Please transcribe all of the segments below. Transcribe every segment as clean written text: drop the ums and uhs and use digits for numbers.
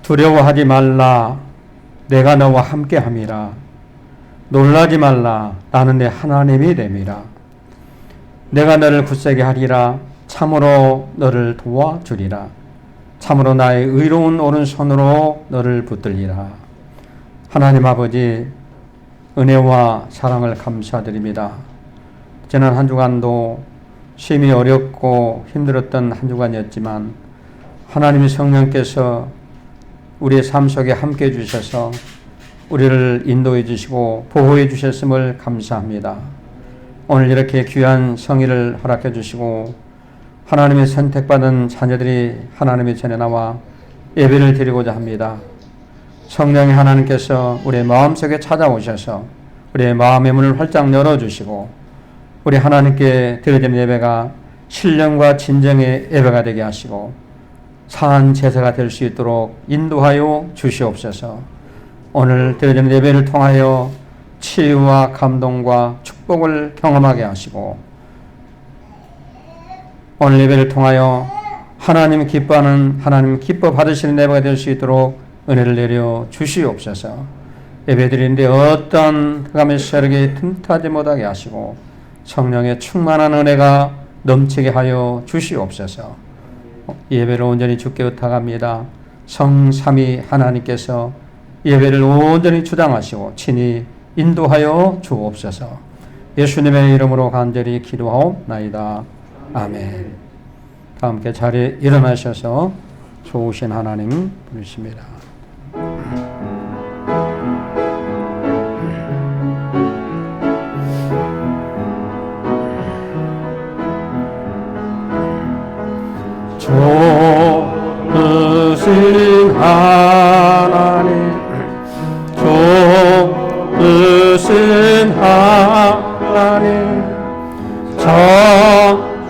두려워하지 말라. 내가 너와 함께함이라. 놀라지 말라. 나는 내 하나님이 됨이라. 내가 너를 굳세게 하리라. 참으로 너를 도와주리라. 참으로 나의 의로운 오른손으로 너를 붙들리라. 하나님 아버지, 은혜와 사랑을 감사드립니다. 지난 한 주간도 심히 어렵고 힘들었던 한 주간이었지만 하나님의 성령께서 우리의 삶 속에 함께해 주셔서 우리를 인도해 주시고 보호해 주셨음을 감사합니다. 오늘 이렇게 귀한 성의를 허락해 주시고 하나님의 선택받은 자녀들이 하나님의 전에 나와 예배를 드리고자 합니다. 성령의 하나님께서 우리의 마음속에 찾아오셔서 우리의 마음의 문을 활짝 열어주시고 우리 하나님께 드려지는 예배가 신령과 진정의 예배가 되게 하시고 사한 제사가 될 수 있도록 인도하여 주시옵소서. 오늘 드려지는 예배를 통하여 치유와 감동과 축복을 경험하게 하시고 오늘 예배를 통하여 하나님 기뻐하는, 하나님 기뻐 받으시는 예배가 될 수 있도록 은혜를 내려 주시옵소서. 예배 드리는데 어떤 흑암의 세력이 틈타지 못하게 하시고 성령의 충만한 은혜가 넘치게 하여 주시옵소서. 예배를 온전히 주께 의탁합니다. 성삼위 하나님께서 예배를 온전히 주장하시고 친히 인도하여 주옵소서. 예수님의 이름으로 간절히 기도하옵나이다. 아멘. 다 함께 자리에 일어나셔서 좋으신 하나님 부르십니다. 좋으신 하나님, 좋으신 하나님, 참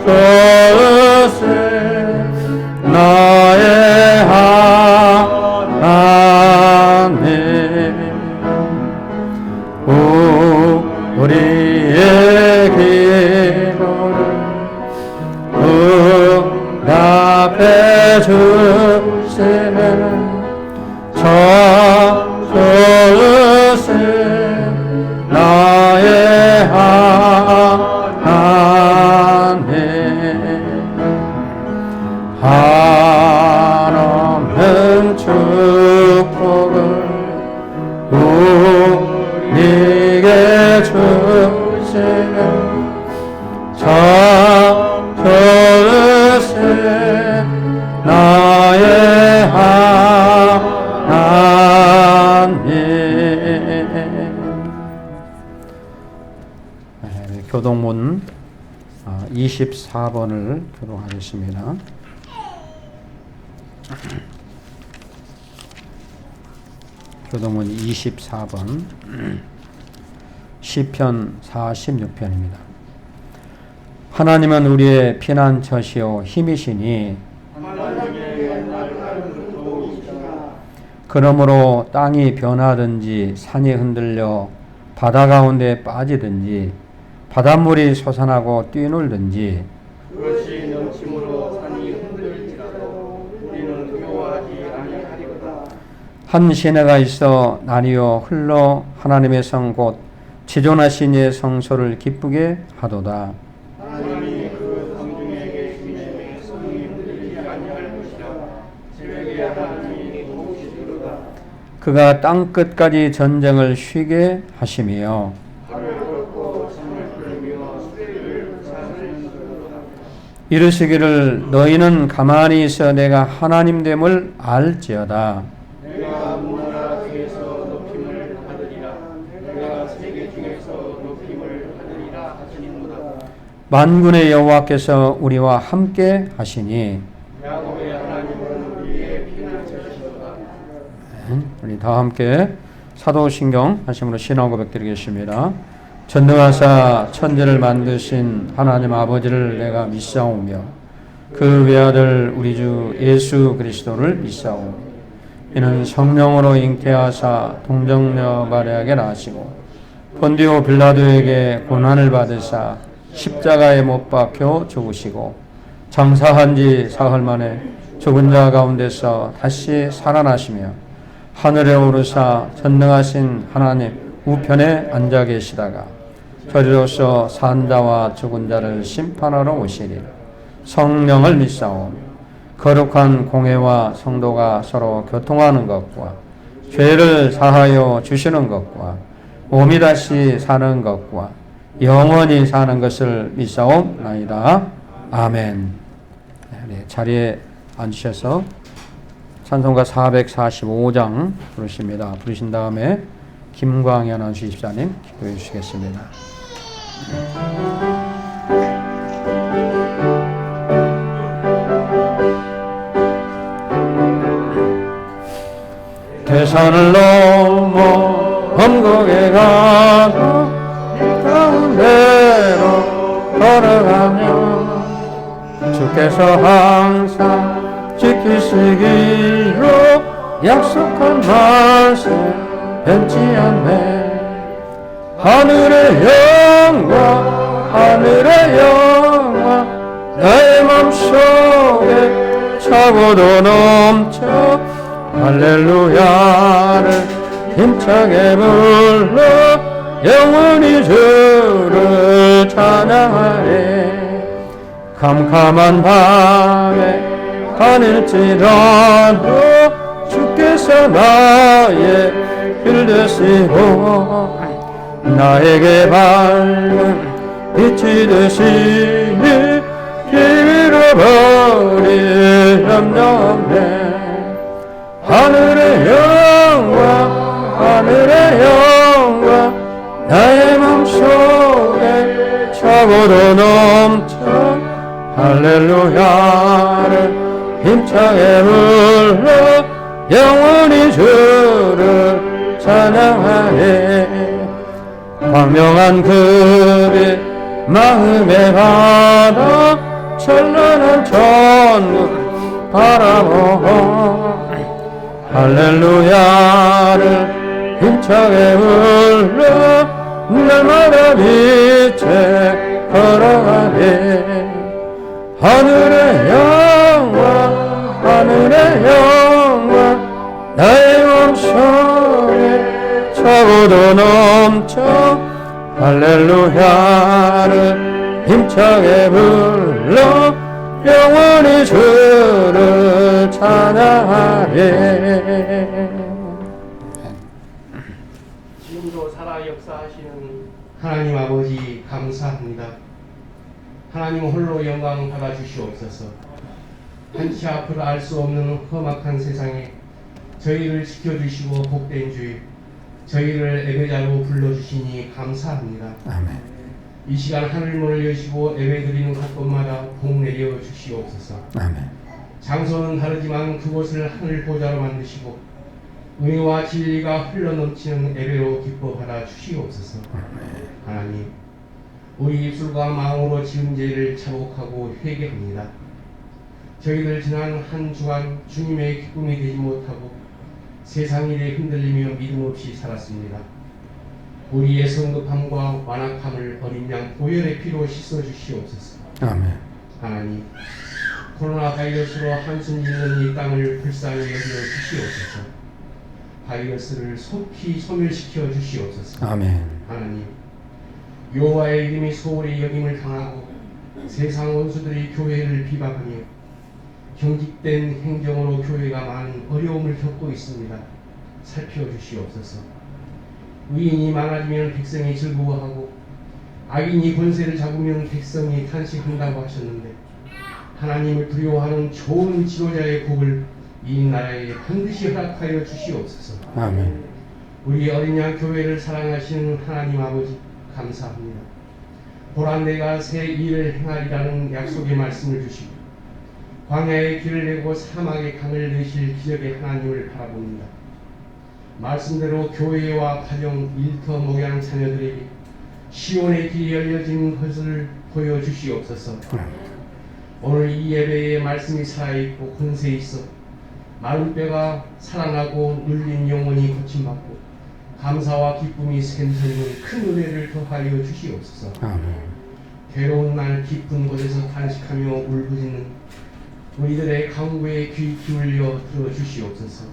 좋으신 나의 하나님, 우리의 기도를 응답해 주시는 참 좋으신 나의 하나님, 하나님 축복을 우리에게 주시는 참 좋으신 나의 하나님. 교동문 24번을 교독하겠습니다. 교동문 24번 시편 46편입니다. 하나님은 우리의 피난처시요 힘이시니 그러므로 땅이 변하든지 산이 흔들려 바다 가운데 빠지든지 바닷물이 솟아나고 뛰놀든지 그것이 넘침으로 산이 흔들릴지라도 우리는 두려워하지 아니하리로다. 한 시내가 있어 나뉘어 흘러 하나님의 성 곧 지존하신 이의 성소를 기쁘게 하도다. 하나님이 그 성중에 계시매 성이 흔들리지 아니할 것이라. 새벽에 하나님이 도우시리로다. 그가 땅 끝까지 전쟁을 쉬게 하시며 하늘 걷고 창을 풀며 수레를 사시는도다. 이르시기를 너희는 가만히 있어 내가 하나님됨을 알지어다. 내가 문나라 중에서 높임을 받으리라. 내가 세계 중에서 높임을 받으리라 하시니로다. 만군의 여호와께서 우리와 함께 하시니 야곱의 하나님은 우리의 피난처시로다. 우리 다 함께 사도신경 하심으로 신앙 고백 드리겠습니다. 전능하사 천지를 만드신 하나님 아버지를 내가 믿사오며 그 외아들 우리 주 예수 그리스도를 믿사오며 이는 성령으로 잉태하사 동정녀 마리아에게 나시고 본디오 빌라도에게 고난을 받으사 십자가에 못 박혀 죽으시고 장사한 지 사흘 만에 죽은 자 가운데서 다시 살아나시며 하늘에 오르사 전능하신 하나님 우편에 앉아 계시다가 저리로서 산 자와 죽은 자를 심판하러 오시리라. 성령을 믿사오며 거룩한 공회와 성도가 서로 교통하는 것과 죄를 사하여 주시는 것과 몸이 다시 사는 것과 영원히 사는 것을 믿사옵나이다. 아멘. 네, 자리에 앉으셔서 찬송가 445장 부르십니다. 부르신 다음에 김광현 안수집사님 기도해 주시겠습니다. 대산을 넘어 엄곡에 가서 가운데로 걸어가며 주께서 항상 지키시기로 약속한 말씀 변치 않네. 하늘의 영광 하늘의 영광 나의 맘속에 차고도 넘쳐 할렐루야를 힘차게 불러 영원히 주를 찬양하리. 캄캄한 밤에 다닐지라도 주께서 나의 길 되시고 나에게 밝은 빛이 되시니 잃어버릴 염려없네. 하늘의 영광 하늘의 영광 나의 맘속에 차고도 넘쳐 할렐루야를 힘차게 불러 영원히 주를 찬양하리. 광명한 그 빛 마음에 받아 찬란한 천국 바라보고 할렐루야를 힘차게 불러 날마다 빛에 걸어가리. 하늘의 영광 하늘의 영광 나의 맘속에 차고도 넘쳐 할렐루야를 힘차게 불러 영원히 주를 찬양하리. 지금도 살아 역사하시는 하나님 아버지 감사합니다. 하나님 홀로 영광 받아 주시옵소서. 한치 앞을 알 수 없는 험악한 세상에 저희를 지켜주시고 복된 주일 저희를 예배자로 불러주시니 감사합니다. 아멘. 이 시간 하늘문을 여시고 예배드리는 곳곳마다 복 내려 주시옵소서. 아멘. 장소는 다르지만 그곳을 하늘 보좌로 만드시고 의와 진리가 흘러넘치는 예배로 기뻐 받아 주시옵소서. 하나님, 우리 입술과 마음으로 지은 죄를 자복하고 회개합니다. 저희들 지난 한 주간 주님의 기쁨이 되지 못하고 세상 일에 흔들리며 믿음 없이 살았습니다. 우리의 성급함과 완악함을 어린 양 보혈의 피로 씻어 주시옵소서. 아멘. 하나님, 코로나 바이러스로 한숨 짓는 이 땅을 불쌍히 여겨 주시옵소서. 바이러스를 속히 소멸시켜 주시옵소서. 아멘. 하나님, 여호와의 이름이 소홀히 여김을 당하고 세상 원수들이 교회를 비방하며 경직된 행정으로 교회가 많은 어려움을 겪고 있습니다. 살펴주시옵소서. 의인이 많아지면 백성이 즐거워하고 악인이 권세를 잡으면 백성이 탄식한다고 하셨는데 하나님을 두려워하는 좋은 지도자의 복을 이 나라에 반드시 허락하여 주시옵소서. 아멘. 우리 어린 양 교회를 사랑하시는 하나님 아버지 감사합니다. 보라 내가 새 일을 행하리라는 약속의 말씀을 주시고 광야의 길을 내고 사막의 강을 내실 기적의 하나님을 바라봅니다. 말씀대로 교회와 가정, 일터, 목양 자녀들에게 시온의 길이 열려진 것을 보여주시옵소서. 오늘 이 예배에 말씀이 살아있고 권세 있어 마른 뼈가 살아나고 눌린 영혼이 고침받고 감사와 기쁨이 샘솟는 큰 은혜를 더하여 주시옵소서. 아멘. 괴로운 날 깊은 곳에서 탄식하며 울부짖는 우리들의 강구에 귀 기울여 들어주시옵소서.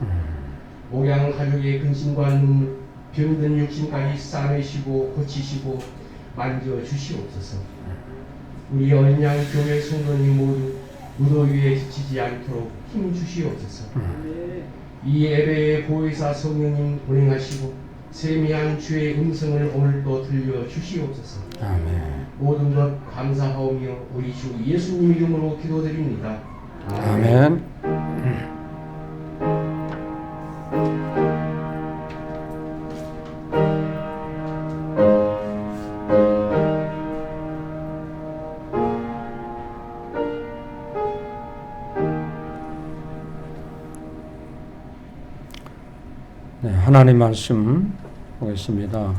목양 가족의 근심과 눈물, 병든 육신까지 싸매시고 고치시고 만져주시옵소서. 우리 어린 양 교회 성도님 모두 무더위에 지치지 않도록 힘 주시옵소서. 이 예배에 보혜사 성령님 운행하시고 세미한 주의 음성을 오늘도 들려주시옵소서. 아멘. 모든 것 감사하오며 우리 주 예수님 이름으로 기도드립니다. 아멘. 네, 하나님 말씀 보겠습니다.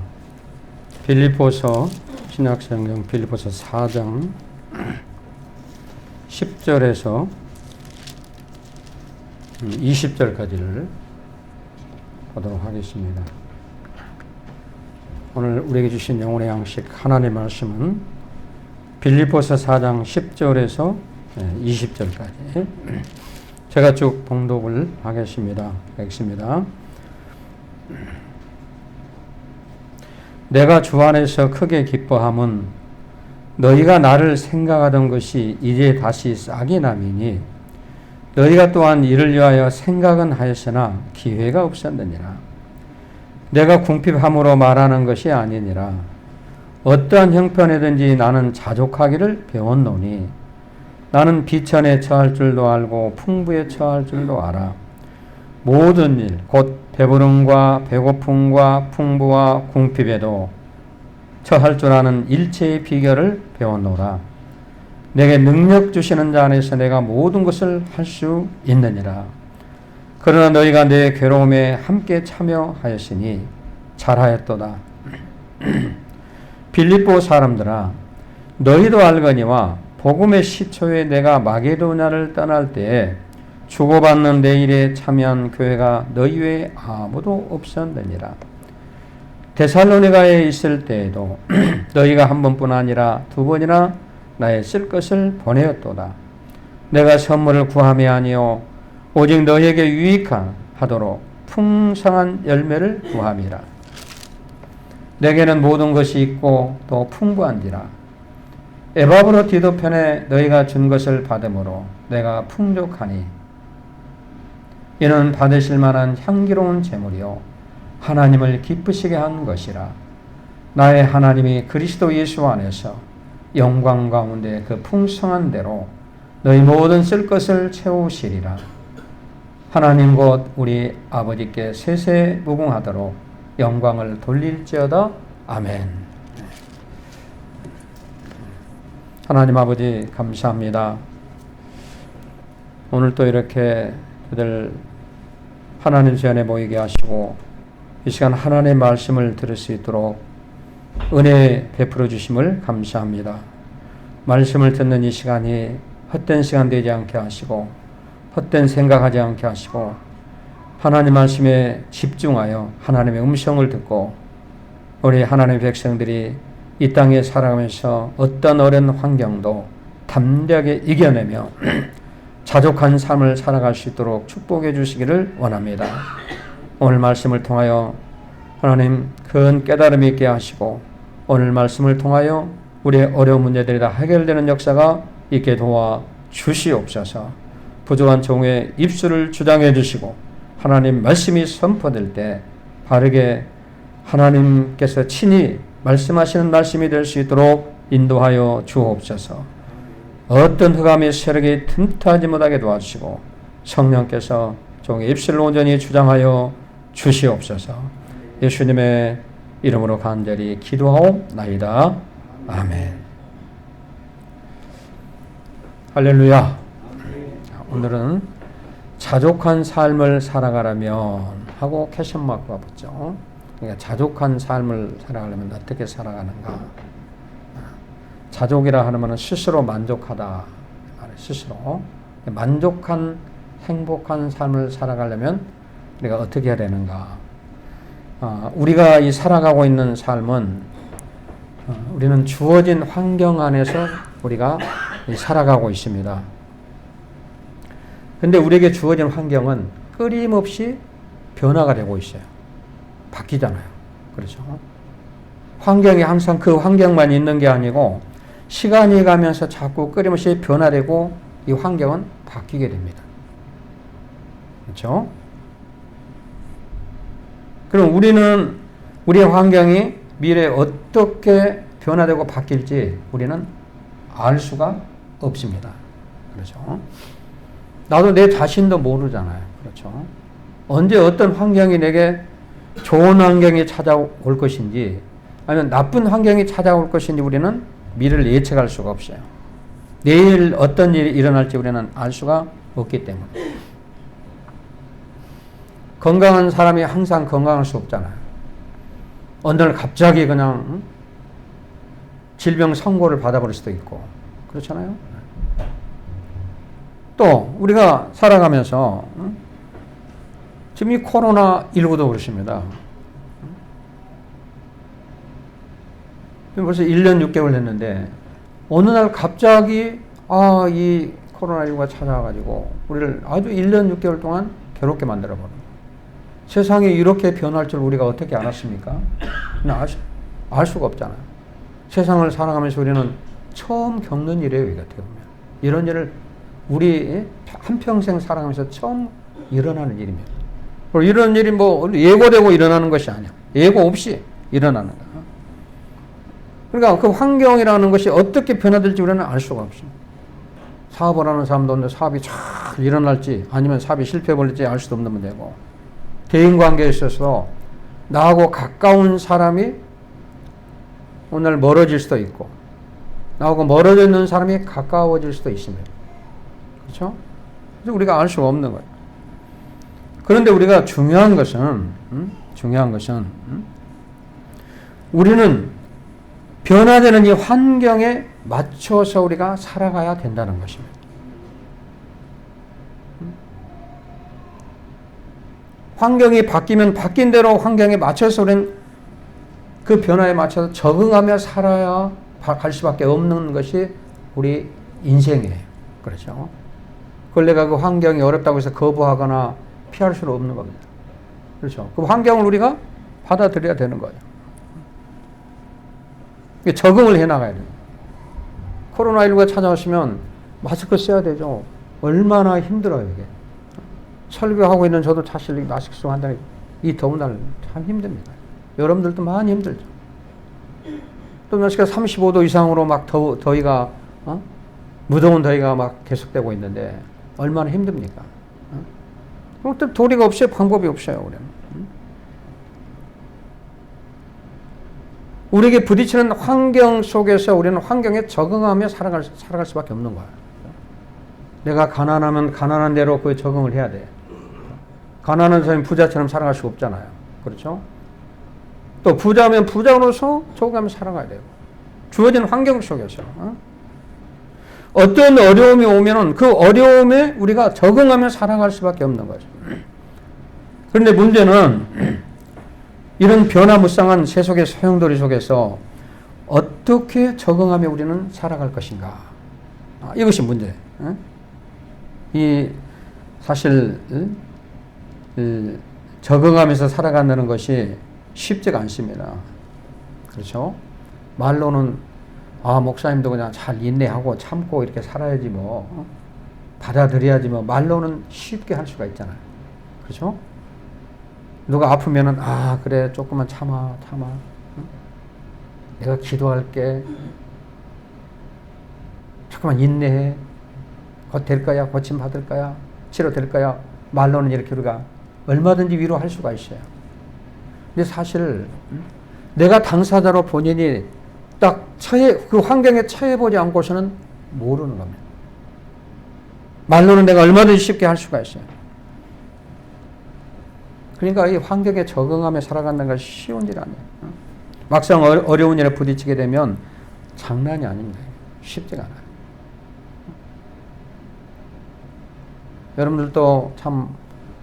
빌립보서 신약성경 빌립보서 4장 10절에서 20절까지를 보도록 하겠습니다. 오늘 우리에게 주신 영혼의 양식 하나님의 말씀은 빌립보서 4장 10절에서 20절까지 제가 쭉 봉독을 하겠습니다. 읽습니다. 내가 주 안에서 크게 기뻐함은 너희가 나를 생각하던 것이 이제 다시 싹이 남이니 너희가 또한 이를 위하여 생각은 하였으나 기회가 없었느니라. 내가 궁핍함으로 말하는 것이 아니니라. 어떠한 형편이든지 나는 자족하기를 배웠노니 나는 비천에 처할 줄도 알고 풍부에 처할 줄도 알아. 모든 일, 곧 배부름과 배고픔과 풍부와 궁핍에도 처할 줄 아는 일체의 비결을 배웠노라. 내게 능력 주시는 자 안에서 내가 모든 것을 할 수 있느니라. 그러나 너희가 내 괴로움에 함께 참여하였으니 잘하였도다. 빌립보 사람들아, 너희도 알거니와 복음의 시초에 내가 마게도냐를 떠날 때에 주고받는 내 일에 참여한 교회가 너희 외에 아무도 없었느니라. 데살로니가에 있을 때에도 너희가 한 번뿐 아니라 두 번이나 나의 쓸 것을 보내었도다. 내가 선물을 구함이 아니요 오직 너희에게 유익하도록 풍성한 열매를 구함이라. 내게는 모든 것이 있고 또 풍부한지라. 에바브로디도 편에 너희가 준 것을 받음으로 내가 풍족하니 이는 받으실 만한 향기로운 제물이요 하나님을 기쁘시게 한 것이라. 나의 하나님이 그리스도 예수 안에서 영광 가운데 그 풍성한 대로 너희 모든 쓸 것을 채우시리라. 하나님 곧 우리 아버지께 세세 무궁하도록 영광을 돌릴지어다. 아멘. 하나님 아버지 감사합니다. 오늘 또 이렇게 그들 하나님 전에 모이게 하시고 이 시간 하나님의 말씀을 들을 수 있도록 은혜 베풀어 주심을 감사합니다. 말씀을 듣는 이 시간이 헛된 시간 되지 않게 하시고 헛된 생각하지 않게 하시고 하나님 말씀에 집중하여 하나님의 음성을 듣고 우리 하나님의 백성들이 이 땅에 살아가면서 어떤 어려운 환경도 담대하게 이겨내며 자족한 삶을 살아갈 수 있도록 축복해 주시기를 원합니다. 오늘 말씀을 통하여 하나님 큰 깨달음이 있게 하시고 오늘 말씀을 통하여 우리의 어려운 문제들이 다 해결되는 역사가 있게 도와 주시옵소서. 부족한 종의 입술을 주장해 주시고 하나님 말씀이 선포될 때 바르게 하나님께서 친히 말씀하시는 말씀이 될 수 있도록 인도하여 주옵소서. 어떤 흑암의 세력이 틈타지 못하게 도와주시고 성령께서 종의 입술을 온전히 주장하여 주시옵소서. 예수님의 이름으로 간절히 기도하옵나이다. 아멘. 할렐루야. 오늘은 자족한 삶을 살아가려면 하고 캐션마크가 붙죠. 그러니까 자족한 삶을 살아가려면 어떻게 살아가는가. 자족이라 하는 스스로 만족하다. 스스로 만족한 행복한 삶을 살아가려면 우리가 어떻게 해야 되는가. 우리가 이 살아가고 있는 삶은 우리는 주어진 환경 안에서 우리가 살아가고 있습니다. 근데 우리에게 주어진 환경은 끊임없이 변화가 되고 있어요. 바뀌잖아요. 그렇죠? 환경이 항상 그 환경만 있는 게 아니고 시간이 가면서 자꾸 끊임없이 변화되고 이 환경은 바뀌게 됩니다. 그렇죠? 그럼 우리는 우리의 환경이 미래에 어떻게 변화되고 바뀔지 우리는 알 수가 없습니다. 그렇죠? 나도 내 자신도 모르잖아요. 그렇죠? 언제 어떤 환경이 내게 좋은 환경이 찾아올 것인지 아니면 나쁜 환경이 찾아올 것인지 우리는 미래를 예측할 수가 없어요. 내일 어떤 일이 일어날지 우리는 알 수가 없기 때문에. 건강한 사람이 항상 건강할 수 없잖아요. 어느 날 갑자기 그냥 질병 선고를 받아버릴 수도 있고 그렇잖아요. 또 우리가 살아가면서 지금 이 코로나19도 그렇습니다. 벌써 1년 6개월 됐는데 어느 날 갑자기 이 코로나19가 찾아와가지고 우리를 아주 1년 6개월 동안 괴롭게 만들어버린 거예요. 세상이 이렇게 변할 줄 우리가 어떻게 알았습니까? 알 수가 없잖아요. 세상을 살아가면서 우리는 처음 겪는 일이에요. 이게 어떻게 보면. 이런 일을 우리 한평생 살아가면서 처음 일어나는 일입니다. 그리고 이런 일이 뭐 예고되고 일어나는 것이 아니야. 예고 없이 일어나는 거야. 그러니까 그 환경이라는 것이 어떻게 변화될지 우리는 알 수가 없습니다. 사업을 하는 사람도 없는데 사업이 잘 일어날지 아니면 사업이 실패해버릴지 알 수도 없는 문제고 대인관계에 있어서 나하고 가까운 사람이 오늘 멀어질 수도 있고 나하고 멀어져 있는 사람이 가까워질 수도 있습니다. 그렇죠? 그래서 우리가 알 수가 없는 거예요. 그런데 우리가 중요한 것은 우리는 변화되는 이 환경에 맞춰서 우리가 살아가야 된다는 것입니다. 환경이 바뀌면 바뀐 대로 환경에 맞춰서 우리는 그 변화에 맞춰서 적응하며 살아야 갈 수밖에 없는 것이 우리 인생이에요. 그렇죠? 그걸 내가 그 환경이 어렵다고 해서 거부하거나 피할 수는 없는 겁니다. 그렇죠? 그 환경을 우리가 받아들여야 되는 거예요. 적응을 해나가야 돼요. 코로나19가 찾아오시면 마스크 써야 되죠. 얼마나 힘들어요, 이게. 설교하고 있는 저도 사실 마스크 쓰고 한다는 이 더운 날 참 힘듭니다. 여러분들도 많이 힘들죠. 또 날씨가 35도 이상으로 막 더위가, 무더운 더위가 막 계속되고 있는데 얼마나 힘듭니까? 그럼 또 도리가 없어요. 방법이 없어요, 우리는. 우리에게 부딪히는 환경 속에서 우리는 환경에 적응하며 살아갈 수밖에 없는 거야. 내가 가난하면 가난한 대로 그에 적응을 해야 돼. 가난한 사람이 부자처럼 살아갈 수 없잖아요. 그렇죠? 또 부자면 부자로서 적응하며 살아가야 돼요. 주어진 환경 속에서. 어떤 어려움이 오면은 그 어려움에 우리가 적응하며 살아갈 수밖에 없는 거죠. 그런데 문제는 이런 변화무쌍한 세속의 소용돌이 속에서 어떻게 적응하며 우리는 살아갈 것인가? 이것이 문제. 이 사실 적응하면서 살아간다는 것이 쉽지가 않습니다. 그렇죠? 말로는 목사님도 그냥 잘 인내하고 참고 이렇게 살아야지 뭐 받아들여야지 뭐 말로는 쉽게 할 수가 있잖아요. 그렇죠? 누가 아프면은 그래 조금만 참아 내가 기도할게 조금만 인내해 곧 될 거야 고침 받을 거야 치료될 거야 말로는 이렇게 우리가 얼마든지 위로할 수가 있어요. 근데 사실 내가 당사자로 본인이 딱 그 환경에 처해보지 않고서는 모르는 겁니다. 말로는 내가 얼마든지 쉽게 할 수가 있어요. 그러니까 이 환경에 적응하며 살아간다는 것이 쉬운 일 아니에요. 막상 어려운 일에 부딪히게 되면 장난이 아닙니다. 쉽지가 않아요. 여러분들도 참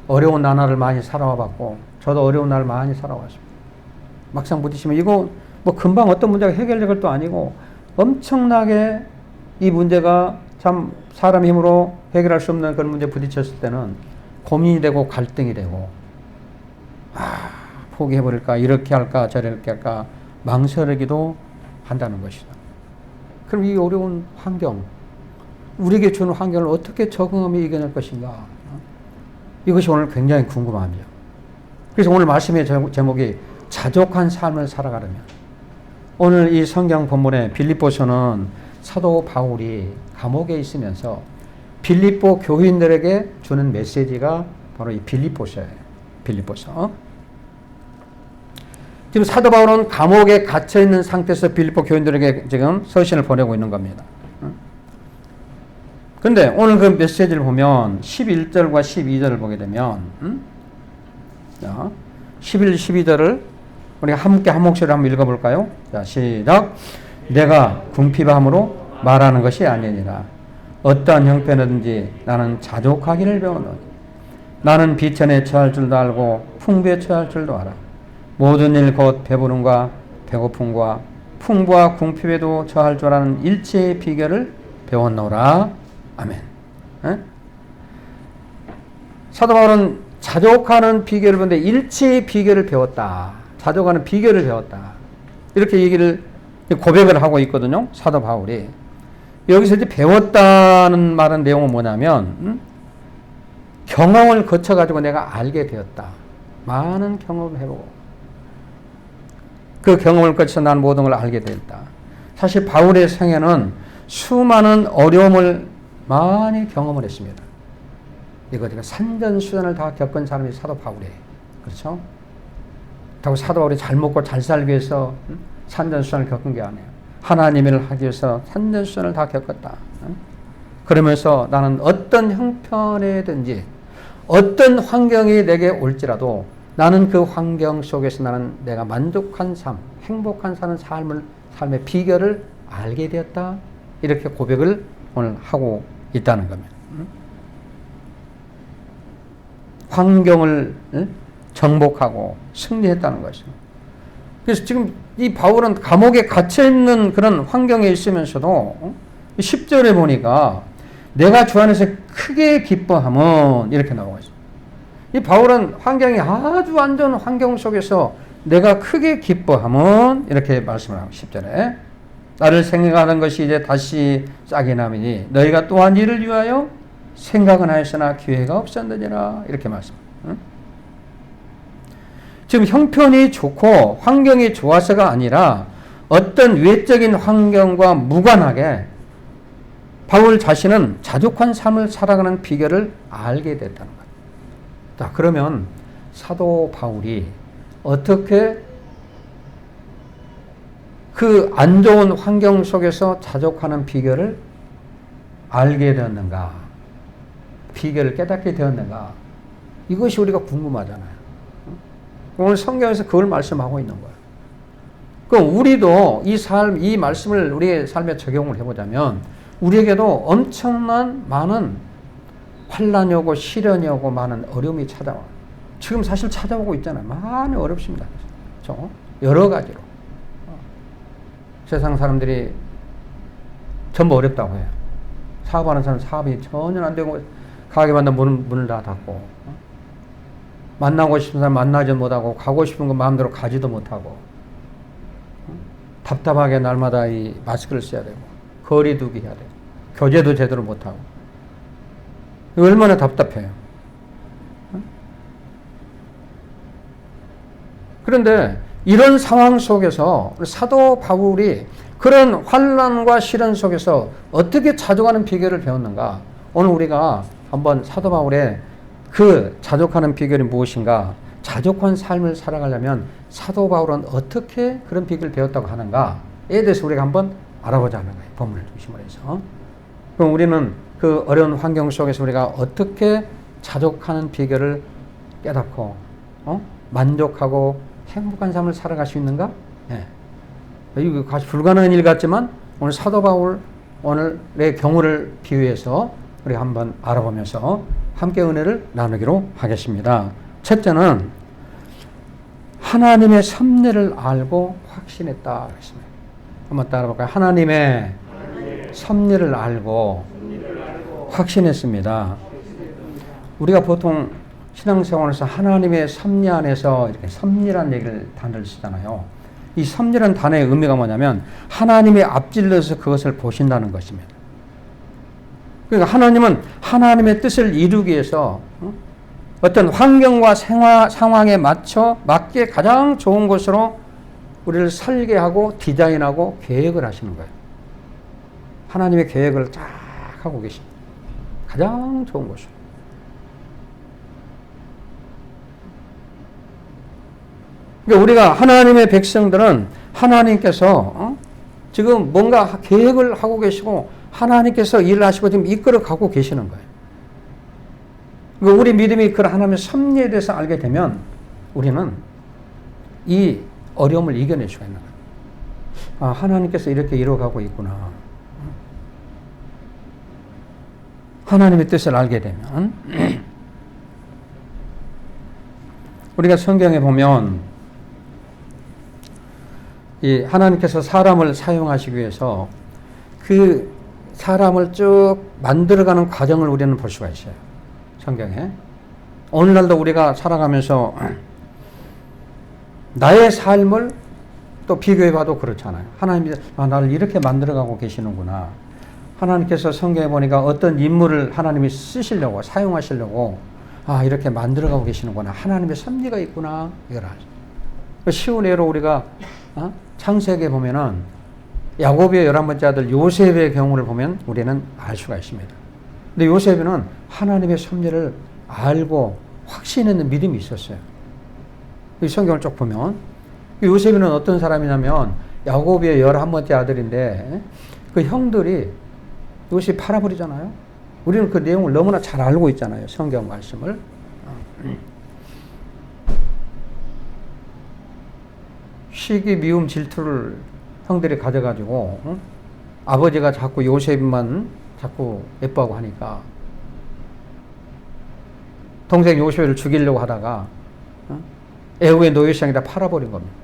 어려운 나날을 많이 살아와 봤고 저도 어려운 날을 많이 살아왔습니다. 막상 부딪히면 이거 뭐 금방 어떤 문제가 해결될 것도 아니고 엄청나게 이 문제가 참 사람 힘으로 해결할 수 없는 그런 문제에 부딪혔을 때는 고민이 되고 갈등이 되고 포기해버릴까 이렇게 할까 저렇게 할까 망설이기도 한다는 것이다. 그럼 이 어려운 환경 우리에게 주는 환경을 어떻게 적응하며 이겨낼 것인가 이것이 오늘 굉장히 궁금합니다. 그래서 오늘 말씀의 제목이 자족한 삶을 살아가려면 오늘 이 성경 본문에 빌립보서는 사도 바울이 감옥에 있으면서 빌립보 교인들에게 주는 메시지가 바로 이 빌립보서예요. 빌립보서. 지금 사도 바울은 감옥에 갇혀 있는 상태에서 빌립보 교인들에게 지금 서신을 보내고 있는 겁니다. 그런데 오늘 그 메시지를 보면 11절과 12절을 보게 되면 11, 12절을 우리가 함께 한 목소리로 한번 읽어볼까요? 자, 시작. 내가 궁핍함으로 말하는 것이 아니니라. 어떠한 형편이든지 나는 자족하기를 배우노니 나는 비천에 처할 줄도 알고 풍부에 처할 줄도 알아. 모든 일 곧 배부름과 배고픔과 풍부와 궁핍에도 처할 줄 아는 일체의 비결을 배웠노라. 아멘. 에? 사도 바울은 자족하는 비결을 배웠는데 일체의 비결을 배웠다. 자족하는 비결을 배웠다. 이렇게 얘기를 고백을 하고 있거든요. 사도 바울이. 여기서 이제 배웠다는 말은 내용은 뭐냐면 경험을 거쳐가지고 내가 알게 되었다. 많은 경험을 해보고 그 경험을 거쳐서 난 모든 걸 알게 되었다. 사실 바울의 생애는 수많은 어려움을 많이 경험을 했습니다. 이거 산전수전을 다 겪은 사람이 사도 바울이에요. 그렇죠? 그렇다고 사도 바울이 잘 먹고 잘 살기 위해서 산전수전을 겪은 게 아니에요. 하나님을 하기 위해서 산전수전을 다 겪었다. 그러면서 나는 어떤 형편이든지 어떤 환경이 내게 올지라도 나는 그 환경 속에서 나는 내가 만족한 삶, 행복한 사는 삶의 비결을 알게 되었다. 이렇게 고백을 오늘 하고 있다는 겁니다. 환경을 정복하고 승리했다는 것이죠. 그래서 지금 이 바울은 감옥에 갇혀있는 그런 환경에 있으면서도 10절에 보니까 내가 주 안에서 크게 기뻐함은 이렇게 나오고 있어요. 이 바울은 환경이 아주 안 좋은 환경 속에서 내가 크게 기뻐함은 이렇게 말씀을 하고 10절에 나를 생각하는 것이 이제 다시 싹이 나미니 너희가 또한 이를 위하여 생각은 하였으나 기회가 없었느니라 이렇게 말씀합니다. 지금 형편이 좋고 환경이 좋아서가 아니라 어떤 외적인 환경과 무관하게 바울 자신은 자족한 삶을 살아가는 비결을 알게 됐다는 거예요. 자, 그러면 사도 바울이 어떻게 그 안 좋은 환경 속에서 자족하는 비결을 알게 되었는가? 비결을 깨닫게 되었는가? 이것이 우리가 궁금하잖아요. 오늘 성경에서 그걸 말씀하고 있는 거예요. 그럼 우리도 이 말씀을 우리의 삶에 적용을 해보자면 우리에게도 엄청난 많은 환란이 오고 시련이 오고 많은 어려움이 찾아와요. 지금 사실 찾아오고 있잖아요. 많이 어렵습니다. 그렇죠? 여러 가지로. 세상 사람들이 전부 어렵다고 해요. 사업하는 사람 사업이 전혀 안 되고 가게 만든 문을 다 닫고 만나고 싶은 사람 만나지 못하고 가고 싶은 거 마음대로 가지도 못하고 답답하게 날마다 이 마스크를 써야 되고 거리 두기 해야 되고 교제도 제대로 못하고 얼마나 답답해요. 그런데 이런 상황 속에서 사도 바울이 그런 환난과 시련 속에서 어떻게 자족하는 비결을 배웠는가? 오늘 우리가 한번 사도 바울의 그 자족하는 비결이 무엇인가? 자족한 삶을 살아가려면 사도 바울은 어떻게 그런 비결을 배웠다고 하는가에 대해서 우리가 한번 알아보자는 거예요. 본문을 중심으로 해서. 그럼 우리는 그 어려운 환경 속에서 우리가 어떻게 자족하는 비결을 깨닫고 만족하고 행복한 삶을 살아갈 수 있는가? 네. 이거 불가능한 일 같지만 오늘 사도 바울 오늘의 경우를 비유해서 우리가 한번 알아보면서 함께 은혜를 나누기로 하겠습니다. 첫째는 하나님의 섭리를 알고 확신했다. 그랬습니다. 한번 따라볼까요? 하나님의 섭리를 알고 확신했습니다. 우리가 보통 신앙생활에서 하나님의 섭리 안에서 이렇게 섭리란 단어를 쓰잖아요. 이 섭리란 단어의 의미가 뭐냐면 하나님의 앞질러서 그것을 보신다는 것입니다. 그러니까 하나님은 하나님의 뜻을 이루기 위해서 어떤 환경과 상황에 맞게 가장 좋은 곳으로 우리를 설계하고 디자인하고 계획을 하시는 거예요. 하나님의 계획을 쫙 하고 계십니다. 가장 좋은 곳으로. 그러니까 우리가 하나님의 백성들은 하나님께서 지금 뭔가 계획을 하고 계시고 하나님께서 일을 하시고 지금 이끌어 가고 계시는 거예요. 그러니까 우리 믿음이 그 하나님의 섭리에 대해서 알게 되면 우리는 이 어려움을 이겨낼 수가 있는 거예요. 아, 하나님께서 이렇게 이뤄가고 있구나. 하나님의 뜻을 알게 되면 우리가 성경에 보면 이 하나님께서 사람을 사용하시기 위해서 그 사람을 쭉 만들어가는 과정을 우리는 볼 수가 있어요. 성경에. 오늘날도 우리가 살아가면서 나의 삶을 또 비교해봐도 그렇잖아요. 하나님이 나를 이렇게 만들어가고 계시는구나. 하나님께서 성경에 보니까 어떤 인물을 하나님이 쓰시려고 사용하시려고 이렇게 만들어가고 계시는구나. 하나님의 섭리가 있구나. 이걸 알죠. 쉬운 예로 우리가 창세기에 보면은 야곱의 11번째 아들 요셉의 경우를 보면 우리는 알 수가 있습니다. 근데 요셉은 하나님의 섭리를 알고 확신했는 믿음이 있었어요. 이 성경을 쭉 보면 요셉은 어떤 사람이냐면 야곱의 11번째 아들인데 그 형들이 요셉이 팔아버리잖아요. 우리는 그 내용을 너무나 잘 알고 있잖아요. 성경 말씀을. 시기, 미움, 질투를 형들이 가져가지고 아버지가 자꾸 요셉만 자꾸 예뻐하고 하니까 동생 요셉을 죽이려고 하다가 애굽의 노예시장에다 팔아버린 겁니다.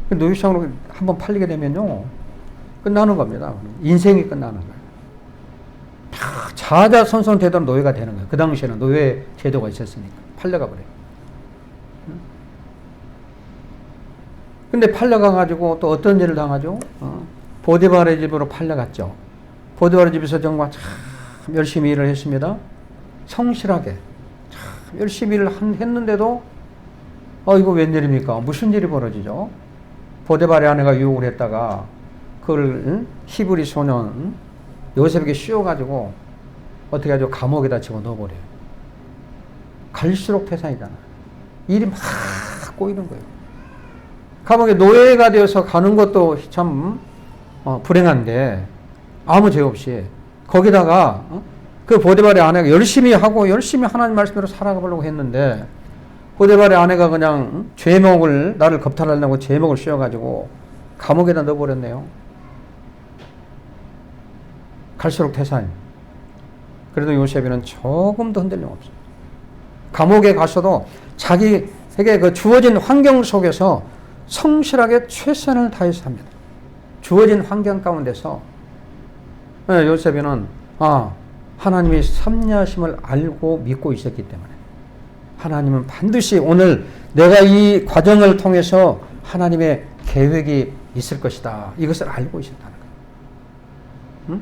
노예시장으로 한번 팔리게 되면요 끝나는 겁니다. 인생이 끝나는 거예요. 자자손손 되던 노예가 되는 거예요. 그 당시에는 노예 제도가 있었으니까 팔려가 버려요. 근데 팔려가가지고 또 어떤 일을 당하죠? 보디발의 집으로 팔려갔죠. 보디발의 집에서 정말 참 열심히 일을 했습니다. 성실하게 참 열심히 일을 했는데도 이거 웬일입니까? 무슨 일이 벌어지죠? 보디발의 아내가 유혹을 했다가 그걸 히브리 소년 요셉에게 씌워가지고 어떻게 하죠? 감옥에다 집어넣어버려요. 갈수록 태산이잖아요. 일이 막 꼬이는 거예요. 감옥에 노예가 되어서 가는 것도 참 불행한데 아무 죄 없이 거기다가 그 보디발의 아내가 열심히 하고 열심히 하나님 말씀대로 살아가려고 했는데 보디발의 아내가 그냥 죄목을 나를 겁탈하려고 죄목을 씌워가지고 감옥에다 넣어버렸네요. 갈수록 태산. 그래도 요셉이는 조금도 흔들림 없어요. 감옥에 가서도 자기에게 그 주어진 환경 속에서 성실하게 최선을 다해서 합니다. 주어진 환경 가운데서 요셉이는 하나님의 섭리하심을 알고 믿고 있었기 때문에 하나님은 반드시 오늘 내가 이 과정을 통해서 하나님의 계획이 있을 것이다. 이것을 알고 있었다는 거예요.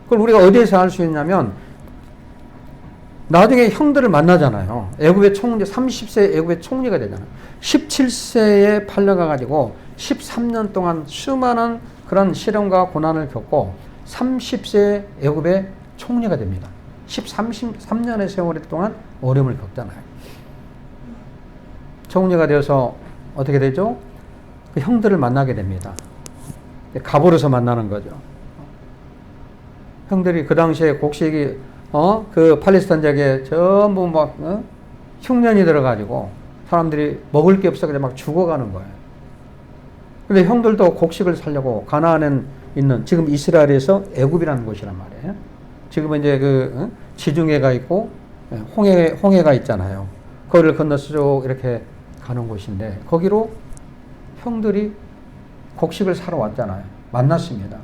그걸 우리가 어디에서 알 수 있냐면 나중에 형들을 만나잖아요. 애굽의 총리, 30세 애굽의 총리가 되잖아요. 17세에 팔려가가지고 13년 동안 수많은 그런 시련과 고난을 겪고 30세 애굽의 총리가 됩니다. 13년의 세월 동안 어려움을 겪잖아요. 총리가 되어서 어떻게 되죠? 그 형들을 만나게 됩니다. 가보로서 만나는 거죠. 형들이 그 당시에 곡식이 그 팔레스타인 지역에 전부 막 흉년이 들어가지고 사람들이 먹을 게 없어 그냥 막 죽어가는 거예요. 근데 형들도 곡식을 살려고 가나안에 있는 지금 이스라엘에서 애굽이라는 곳이란 말이에요. 지금은 이제 그 지중해가 있고 홍해가 있잖아요. 거기를 건너서 쭉 이렇게 가는 곳인데 거기로 형들이 곡식을 사러 왔잖아요. 만났습니다.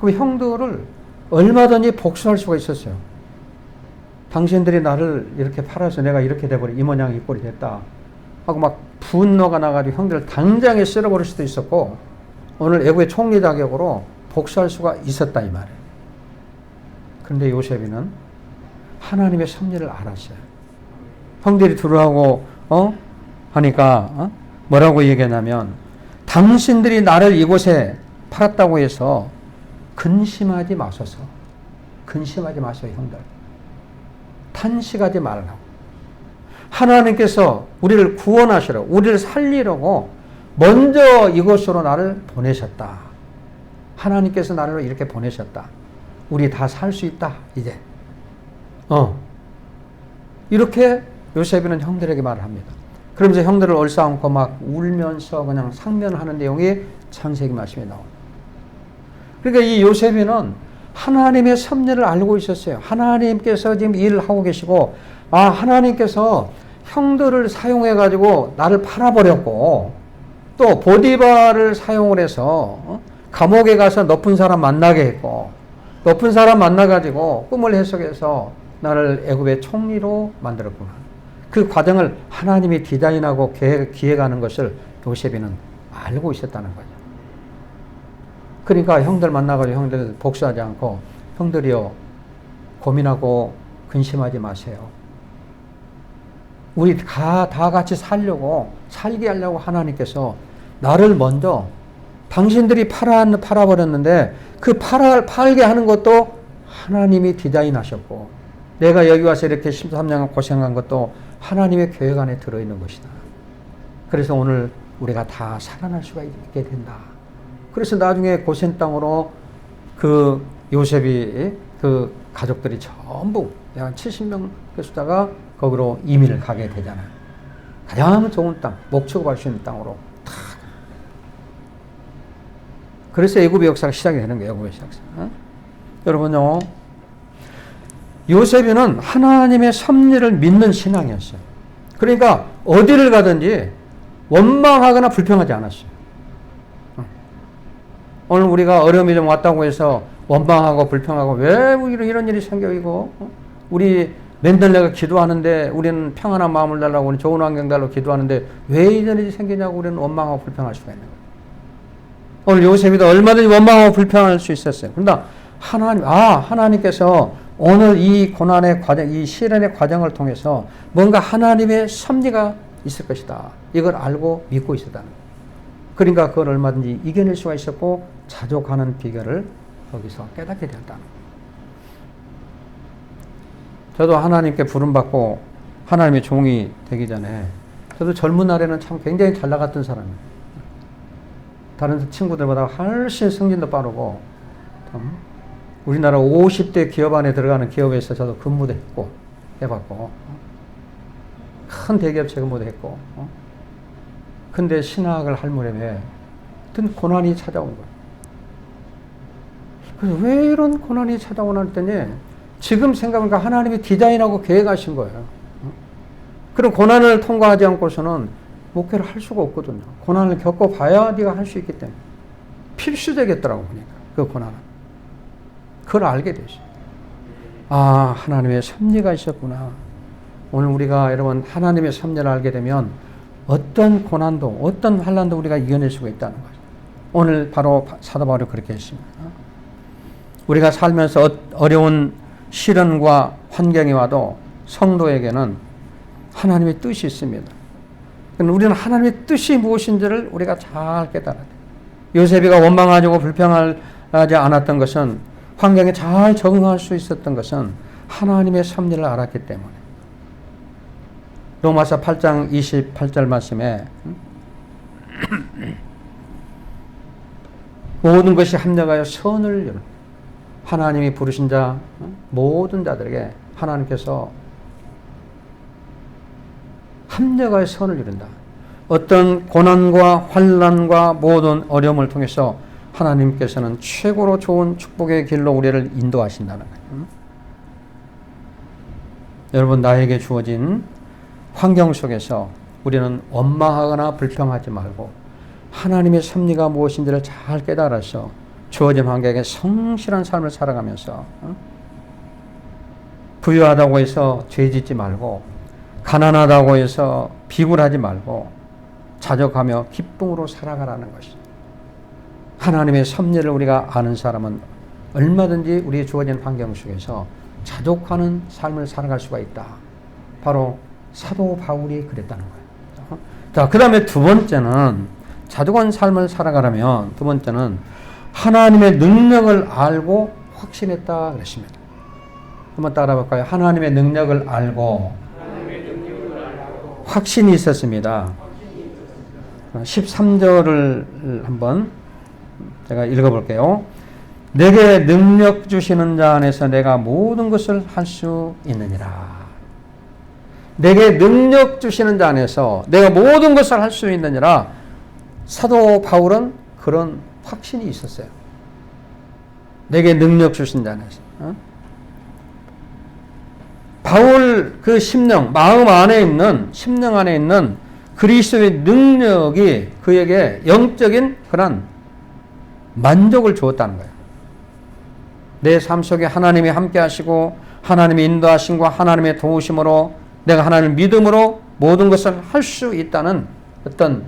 그럼 형들을 얼마든지 복수할 수가 있었어요. 당신들이 나를 이렇게 팔아서 내가 이렇게 돼버려 이 모양 이 꼴이 됐다 하고 막 분노가 나가지고 형들을 당장에 쓸어버릴 수도 있었고 오늘 애국의 총리 자격으로 복수할 수가 있었다 이 말이에요. 그런데 요셉이는 하나님의 섭리를 알았어요. 형들이 들어가고 하니까 뭐라고 얘기하냐면 당신들이 나를 이곳에 팔았다고 해서 근심하지 마소서. 근심하지 마세요 형들. 탄식하지 말라고. 하나님께서 우리를 구원하시려고 우리를 살리려고 먼저 이곳으로 나를 보내셨다. 하나님께서 나를 이렇게 보내셨다. 우리 다 살 수 있다 이제. 이렇게 요셉이는 형들에게 말을 합니다. 그러면서 형들을 얼싸안고 막 울면서 그냥 상면하는 내용이 창세기 말씀에 나옵니다. 그러니까 이 요셉이는 하나님의 섭리를 알고 있었어요. 하나님께서 지금 일을 하고 계시고 하나님께서 형들을 사용해 가지고 나를 팔아버렸고 또 보디발을 사용을 해서 감옥에 가서 높은 사람 만나게 했고 높은 사람 만나 가지고 꿈을 해석해서 나를 애굽의 총리로 만들었구나. 그 과정을 하나님이 디자인하고 기획하는 것을 요셉이는 알고 있었다는 거죠. 그러니까 형들 만나가지고 형들 복수하지 않고 형들이요 고민하고 근심하지 마세요. 우리 다 같이 살게 하려고 하나님께서 나를 먼저 당신들이 팔아버렸는데 그 팔게 하는 것도 하나님이 디자인하셨고 내가 여기 와서 이렇게 13년 고생한 것도 하나님의 계획 안에 들어있는 것이다. 그래서 오늘 우리가 다 살아날 수가 있게 된다. 그래서 나중에 고센 땅으로 그 요셉이 그 가족들이 전부 한 70명 수다가 거기로 이민을 가게 되잖아요. 가장 좋은 땅, 목축할 수 있는 땅으로 탁. 그래서 애굽의 역사가 시작이 되는 거예요. 애굽의 역사. 여러분요, 요셉이는 하나님의 섭리를 믿는 신앙이었어요. 그러니까 어디를 가든지 원망하거나 불평하지 않았어요. 오늘 우리가 어려움이 좀 왔다고 해서 원망하고 불평하고 왜 이런 일이 생겨 이거 우리 맨날 내가 기도하는데 우리는 평안한 마음을 달라고 우리 좋은 환경 달라고 기도하는데 왜 이런 일이 생기냐고 우리는 원망하고 불평할 수가 있는 거예요. 오늘 요셉이도 얼마든지 원망하고 불평할 수 있었어요. 그런데 하나님께서 오늘 이 고난의 과정, 이 시련의 과정을 통해서 뭔가 하나님의 섭리가 있을 것이다. 이걸 알고 믿고 있었다는 거예요. 그러니까 그걸 얼마든지 이겨낼 수가 있었고 자족하는 비결을 거기서 깨닫게 되었다는 거예요. 저도 하나님께 부름받고 하나님의 종이 되기 전에 저도 젊은 날에는 참 굉장히 잘 나갔던 사람이에요. 다른 친구들보다 훨씬 승진도 빠르고 우리나라 50대 기업 안에 들어가는 기업에서 저도 근무도 했고 해봤고 큰 대기업체 근무도 했고 근데 신학을 할 무렵에 어떤 고난이 찾아온 거예요. 그래서 왜 이런 고난이 찾아오나 했더니 지금 생각해보니까 하나님이 디자인하고 계획하신 거예요. 그런 고난을 통과하지 않고서는 목회를 할 수가 없거든요. 고난을 겪어봐야 네가 할 수 있기 때문에 필수되겠더라고 보니까 그 고난은. 그걸 알게 됐어요. 하나님의 섭리가 있었구나. 오늘 우리가 여러분 하나님의 섭리를 알게 되면 어떤 고난도 어떤 환난도 우리가 이겨낼 수가 있다는 거죠. 오늘 바로 사도 바울이 그렇게 했습니다. 우리가 살면서 어려운 시련과 환경이 와도 성도에게는 하나님의 뜻이 있습니다. 우리는 하나님의 뜻이 무엇인지를 우리가 잘 깨달아야 돼요. 요셉이가 원망하고 불평하지 않았던 것은 환경에 잘 적응할 수 있었던 것은 하나님의 섭리를 알았기 때문에. 로마서 8장 28절 말씀에 모든 것이 합력하여 선을 이룬다. 하나님이 부르신 자 모든 자들에게 하나님께서 합력하여 선을 이룬다. 어떤 고난과 환난과 모든 어려움을 통해서 하나님께서는 최고로 좋은 축복의 길로 우리를 인도하신다는 거예요. 여러분 나에게 주어진 환경 속에서 우리는 원망하거나 불평하지 말고 하나님의 섭리가 무엇인지를 잘 깨달아서 주어진 환경에 성실한 삶을 살아가면서 부유하다고 해서 죄짓지 말고 가난하다고 해서 비굴하지 말고 자족하며 기쁨으로 살아가라는 것이죠. 하나님의 섭리를 우리가 아는 사람은 얼마든지 우리의 주어진 환경 속에서 자족하는 삶을 살아갈 수가 있다. 바로 사도 바울이 그랬다는 거예요. 자, 그 다음에 두 번째는 자족한 삶을 살아가려면 두 번째는 하나님의 능력을 알고 확신했다 그랬습니다. 한번 따라 볼까요? 하나님의 능력을 알고 확신이 있었습니다. 13절을 한번 제가 읽어볼게요. 내게 능력 주시는 자 안에서 내가 모든 것을 할 수 있느니라. 내게 능력 주시는 자 안에서 내가 모든 것을 할 수 있느니라. 사도 바울은 그런 확신이 있었어요. 내게 능력 주신 자 안에서. 바울 그 심령, 마음 안에 있는, 심령 안에 있는 그리스도의 능력이 그에게 영적인 그런 만족을 주었다는 거예요. 내 삶 속에 하나님이 함께 하시고 하나님의 인도하심과 하나님의 도우심으로 내가 하나님을 믿음으로 모든 것을 할 수 있다는 어떤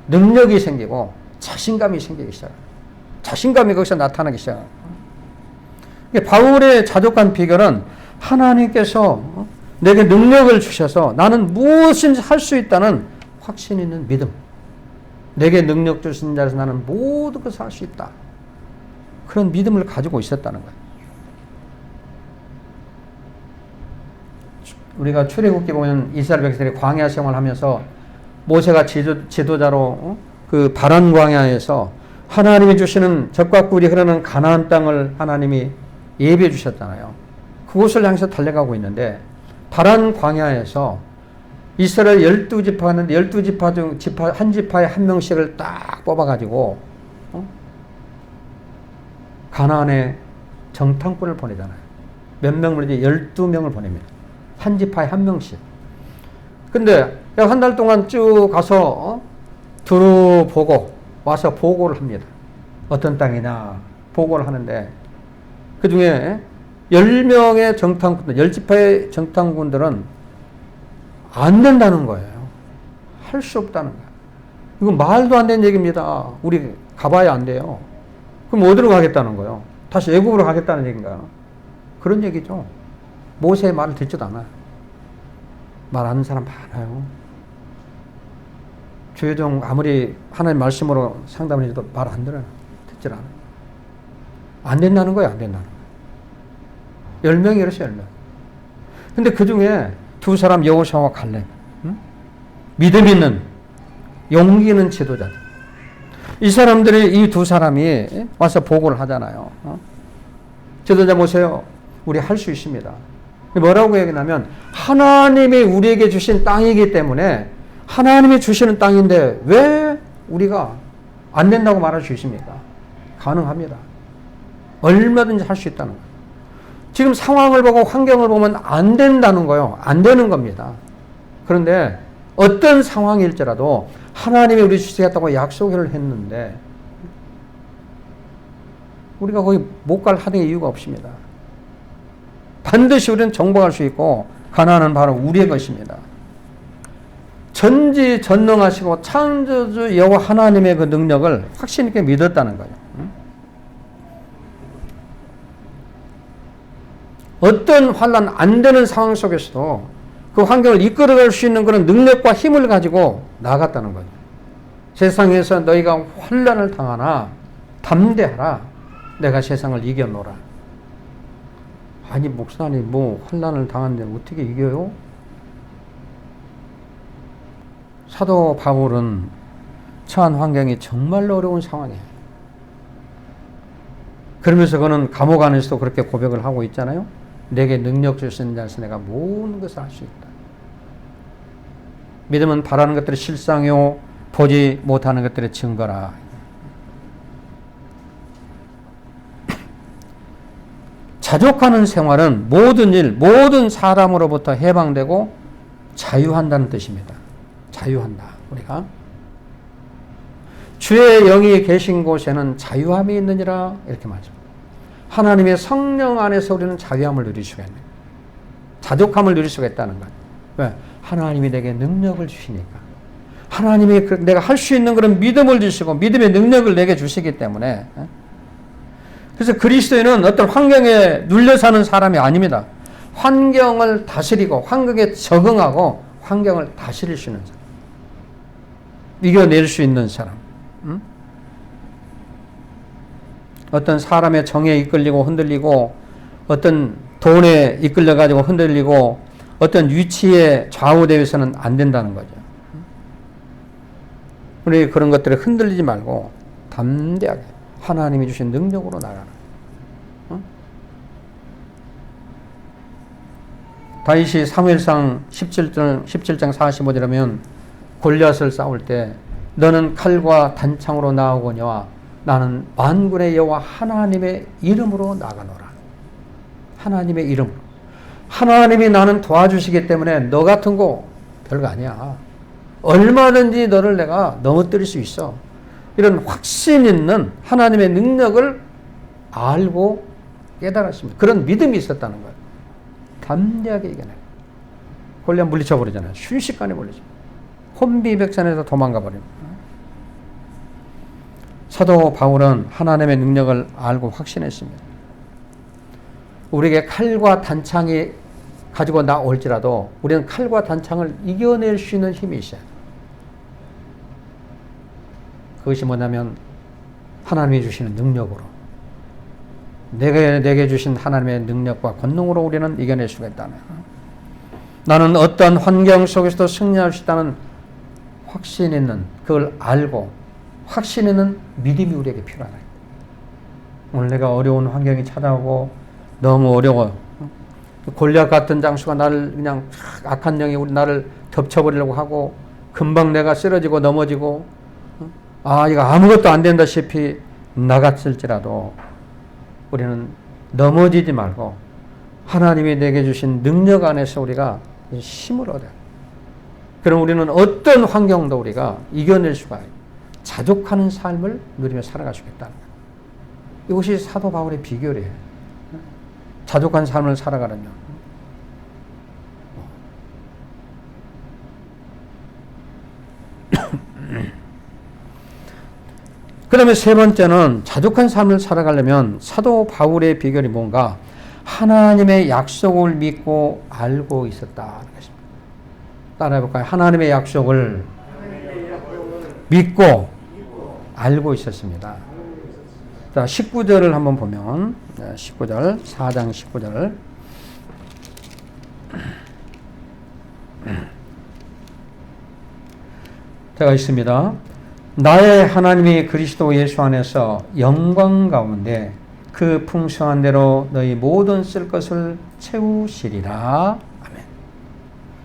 능력이 생기고 자신감이 생기기 시작합니다. 자신감이 거기서 나타나기 시작합니다. 바울의 자족한 비결은 하나님께서 내게 능력을 주셔서 나는 무엇인지 할 수 있다는 확신 있는 믿음. 내게 능력 주신 자에서 나는 모든 것을 할 수 있다. 그런 믿음을 가지고 있었다는 거예요. 우리가 출애굽기 보면 이스라엘 백성들이 광야 생활하면서 모세가 지도자로 그 바란 광야에서 하나님이 주시는 젖과 꿀이 흐르는 가나안 땅을 하나님이 예비해 주셨잖아요. 그곳을 향해서 달려가고 있는데 바란 광야에서 이스라엘 12지파가 있는데 12지파 중 한 지파에 한 명씩을 딱 뽑아가지고 가나안에 정탐꾼을 보내잖아요. 몇 명을 이제 12명을 보냅니다. 한 지파에 한 명씩. 근데 약 한 달 동안 쭉 가서 두루 보고 와서 보고를 합니다. 어떤 땅이냐 보고를 하는데 그 중에 10명의 정탐꾼들, 10지파의 정탐꾼들은 안 된다는 거예요. 할 수 없다는 거예요. 이건 말도 안 되는 얘기입니다. 우리 가봐야 안 돼요. 그럼 어디로 가겠다는 거예요? 다시 애국으로 가겠다는 얘기인가요? 그런 얘기죠. 모세의 말을 듣지도 않아요. 말 안 하는 사람 많아요. 조여정 아무리 하나님 말씀으로 상담을 해도 말 안 들어요. 듣질 않아요. 안 된다는 거예요. 안 된다는 거예요. 10명이 이랬어요. 10명. 근데 그 중에 두 사람 여호수아와 갈렙. 믿음 있는 용기 있는 지도자들. 이 사람들이 이 두 사람이 와서 보고를 하잖아요. 지도자 보세요. 우리 할 수 있습니다. 뭐라고 얘기하냐면 하나님이 우리에게 주신 땅이기 때문에 하나님이 주시는 땅인데 왜 우리가 안 된다고 말할 수 있습니까? 가능합니다. 얼마든지 할 수 있다는 거예요. 지금 상황을 보고 환경을 보면 안 된다는 거예요. 안 되는 겁니다. 그런데 어떤 상황일지라도 하나님이 우리 주시겠다고 약속을 했는데 우리가 거기 못 갈 하등의 이유가 없습니다. 반드시 우리는 정복할 수 있고 가나안은 바로 우리의 것입니다. 전지전능하시고 창조주 여호와 하나님의 그 능력을 확신 있게 믿었다는 거예요. 어떤 환난 안 되는 상황 속에서도 그 환경을 이끌어갈 수 있는 그런 능력과 힘을 가지고 나아갔다는 거죠. 세상에서 너희가 환난을 당하나 담대하라. 내가 세상을 이겨노라. 아니 목사님 뭐 환난을 당하는데 어떻게 이겨요? 사도 바울은 처한 환경이 정말로 어려운 상황이에요. 그러면서 그는 감옥 안에서도 그렇게 고백을 하고 있잖아요. 내게 능력 주시는 자에서 내가 모든 것을 할 수 있다. 믿음은 바라는 것들의 실상이요 보지 못하는 것들의 증거라. 자족하는 생활은 모든 일, 모든 사람으로부터 해방되고 자유한다는 뜻입니다. 자유한다. 우리가 주의 영이 계신 곳에는 자유함이 있느니라 이렇게 말합니다. 하나님의 성령 안에서 우리는 자유함을 누릴 수가 있는 거예요. 자족함을 누릴 수가 있다는 거예요. 왜? 하나님이 내게 능력을 주시니까. 하나님이 내가 할 수 있는 그런 믿음을 주시고 믿음의 능력을 내게 주시기 때문에. 그래서 그리스도인은 어떤 환경에 눌려 사는 사람이 아닙니다. 환경을 다스리고 환경에 적응하고 환경을 다스릴 수 있는 사람. 이겨낼 수 있는 사람. 어떤 사람의 정에 이끌리고 흔들리고 어떤 돈에 이끌려가지고 흔들리고 어떤 위치에 좌우되어서는 안 된다는 거죠. 우리 그런 것들에 흔들리지 말고 담대하게 하나님이 주신 능력으로 나가는 거예요. 다윗이 사무엘상 17장 45절이라면 골리앗을 싸울 때 너는 칼과 단창으로 나아오거니와 나는 만군의 여호와 하나님의 이름으로 나가노라. 하나님의 이름으로. 하나님이 나는 도와주시기 때문에 너 같은 거 별거 아니야. 얼마든지 너를 내가 넘어뜨릴 수 있어. 이런 확신 있는 하나님의 능력을 알고 깨달았습니다. 그런 믿음이 있었다는 거예요. 담대하게 이겨내요. 골리앗 물리쳐버리잖아요. 순식간에 물리쳐. 혼비백산에서 도망가 버립니다. 사도 바울은 하나님의 능력을 알고 확신했습니다. 우리에게 칼과 단창이 가지고 나올지라도 우리는 칼과 단창을 이겨낼 수 있는 힘이 있어요. 그것이 뭐냐면 하나님이 주시는 능력으로 내게 주신 하나님의 능력과 권능으로 우리는 이겨낼 수가 있다는 거예요. 나는 어떤 환경 속에서도 승리할 수 있다는 확신 있는 그걸 알고 확신 있는 믿음이 우리에게 필요하다. 오늘 내가 어려운 환경이 찾아오고 너무 어려워. 골리앗 같은 장수가 나를 그냥 악한 영이 나를 덮쳐버리려고 하고 금방 내가 쓰러지고 넘어지고 이거 아무것도 안 된다시피 나갔을지라도 우리는 넘어지지 말고 하나님이 내게 주신 능력 안에서 우리가 힘을 얻어요. 그럼 우리는 어떤 환경도 우리가 이겨낼 수가 있어요. 자족하는 삶을 누리며 살아갈 수 있다는 거예요. 이것이 사도 바울의 비결이에요. 자족한 삶을 살아가려면. 그 다음에 세 번째는 자족한 삶을 살아가려면 사도 바울의 비결이 뭔가 하나님의 약속을 믿고 알고 있었다는 것입니다. 따라해볼까요? 하나님의 약속을 믿고 알고 있었습니다. 자, 19절을 한번 보면 19절 4장 19절 제가 있습니다. 나의 하나님이 그리스도 예수 안에서 영광 가운데 그 풍성한 대로 너희 모든 쓸 것을 채우시리라. 아멘.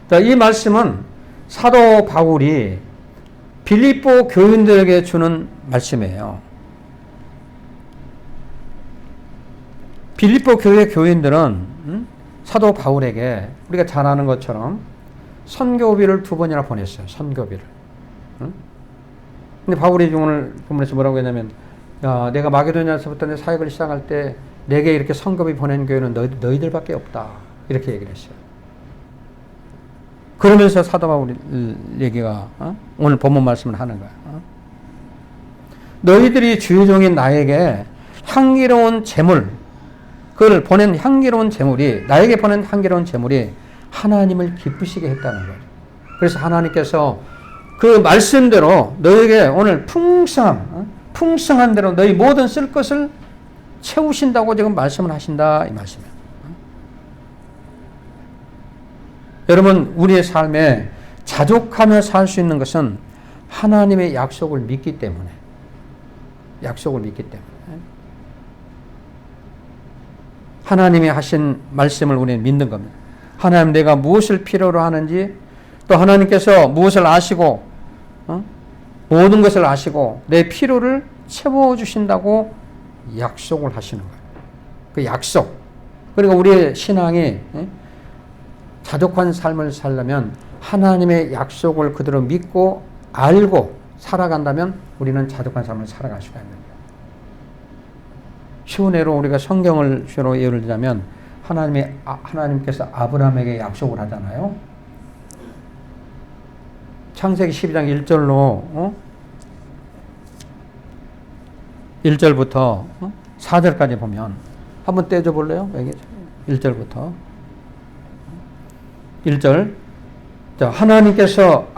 자, 이 말씀은 사도 바울이 빌립보 교인들에게 주는 말씀이에요. 빌립보 교회 교인들은 사도 바울에게 우리가 잘 아는 것처럼 선교비를 2번이나 보냈어요. 선교비를. 근데 바울이 오늘 본문에서 뭐라고 했냐면 내가 마게도냐에서부터 내 사역을 시작할 때 내게 이렇게 선교비 보낸 교회는 너희들밖에 없다. 이렇게 얘기를 했어요. 그러면서 사도 바울 얘기가 오늘 본문 말씀을 하는 거야. 너희들이 주의 종인 나에게 향기로운 제물, 그걸 보낸 향기로운 제물이 나에게 보낸 향기로운 제물이 하나님을 기쁘시게 했다는 거예요. 그래서 하나님께서 그 말씀대로 너에게 오늘 풍성한 대로 너희 모든 쓸 것을 채우신다고 지금 말씀을 하신다 이 말씀이에요. 여러분 우리의 삶에 자족하며 살 수 있는 것은 하나님의 약속을 믿기 때문에 하나님이 하신 말씀을 우리는 믿는 겁니다. 하나님 내가 무엇을 필요로 하는지 또 하나님께서 무엇을 아시고 모든 것을 아시고 내 필요를 채워주신다고 약속을 하시는 거예요. 그 약속. 그러니까 우리의 신앙이 자족한 삶을 살려면 하나님의 약속을 그대로 믿고 알고 살아간다면 우리는 자족한 삶을 살아갈 수가 있는 거예요. 쉬운 예로 우리가 성경을 주로 예를 들자면 하나님께서 아브라함에게 약속을 하잖아요. 창세기 12장 1절로 1절부터 4절까지 보면 한번 떼줘 볼래요? 여기 1절부터 1절. 자, 하나님께서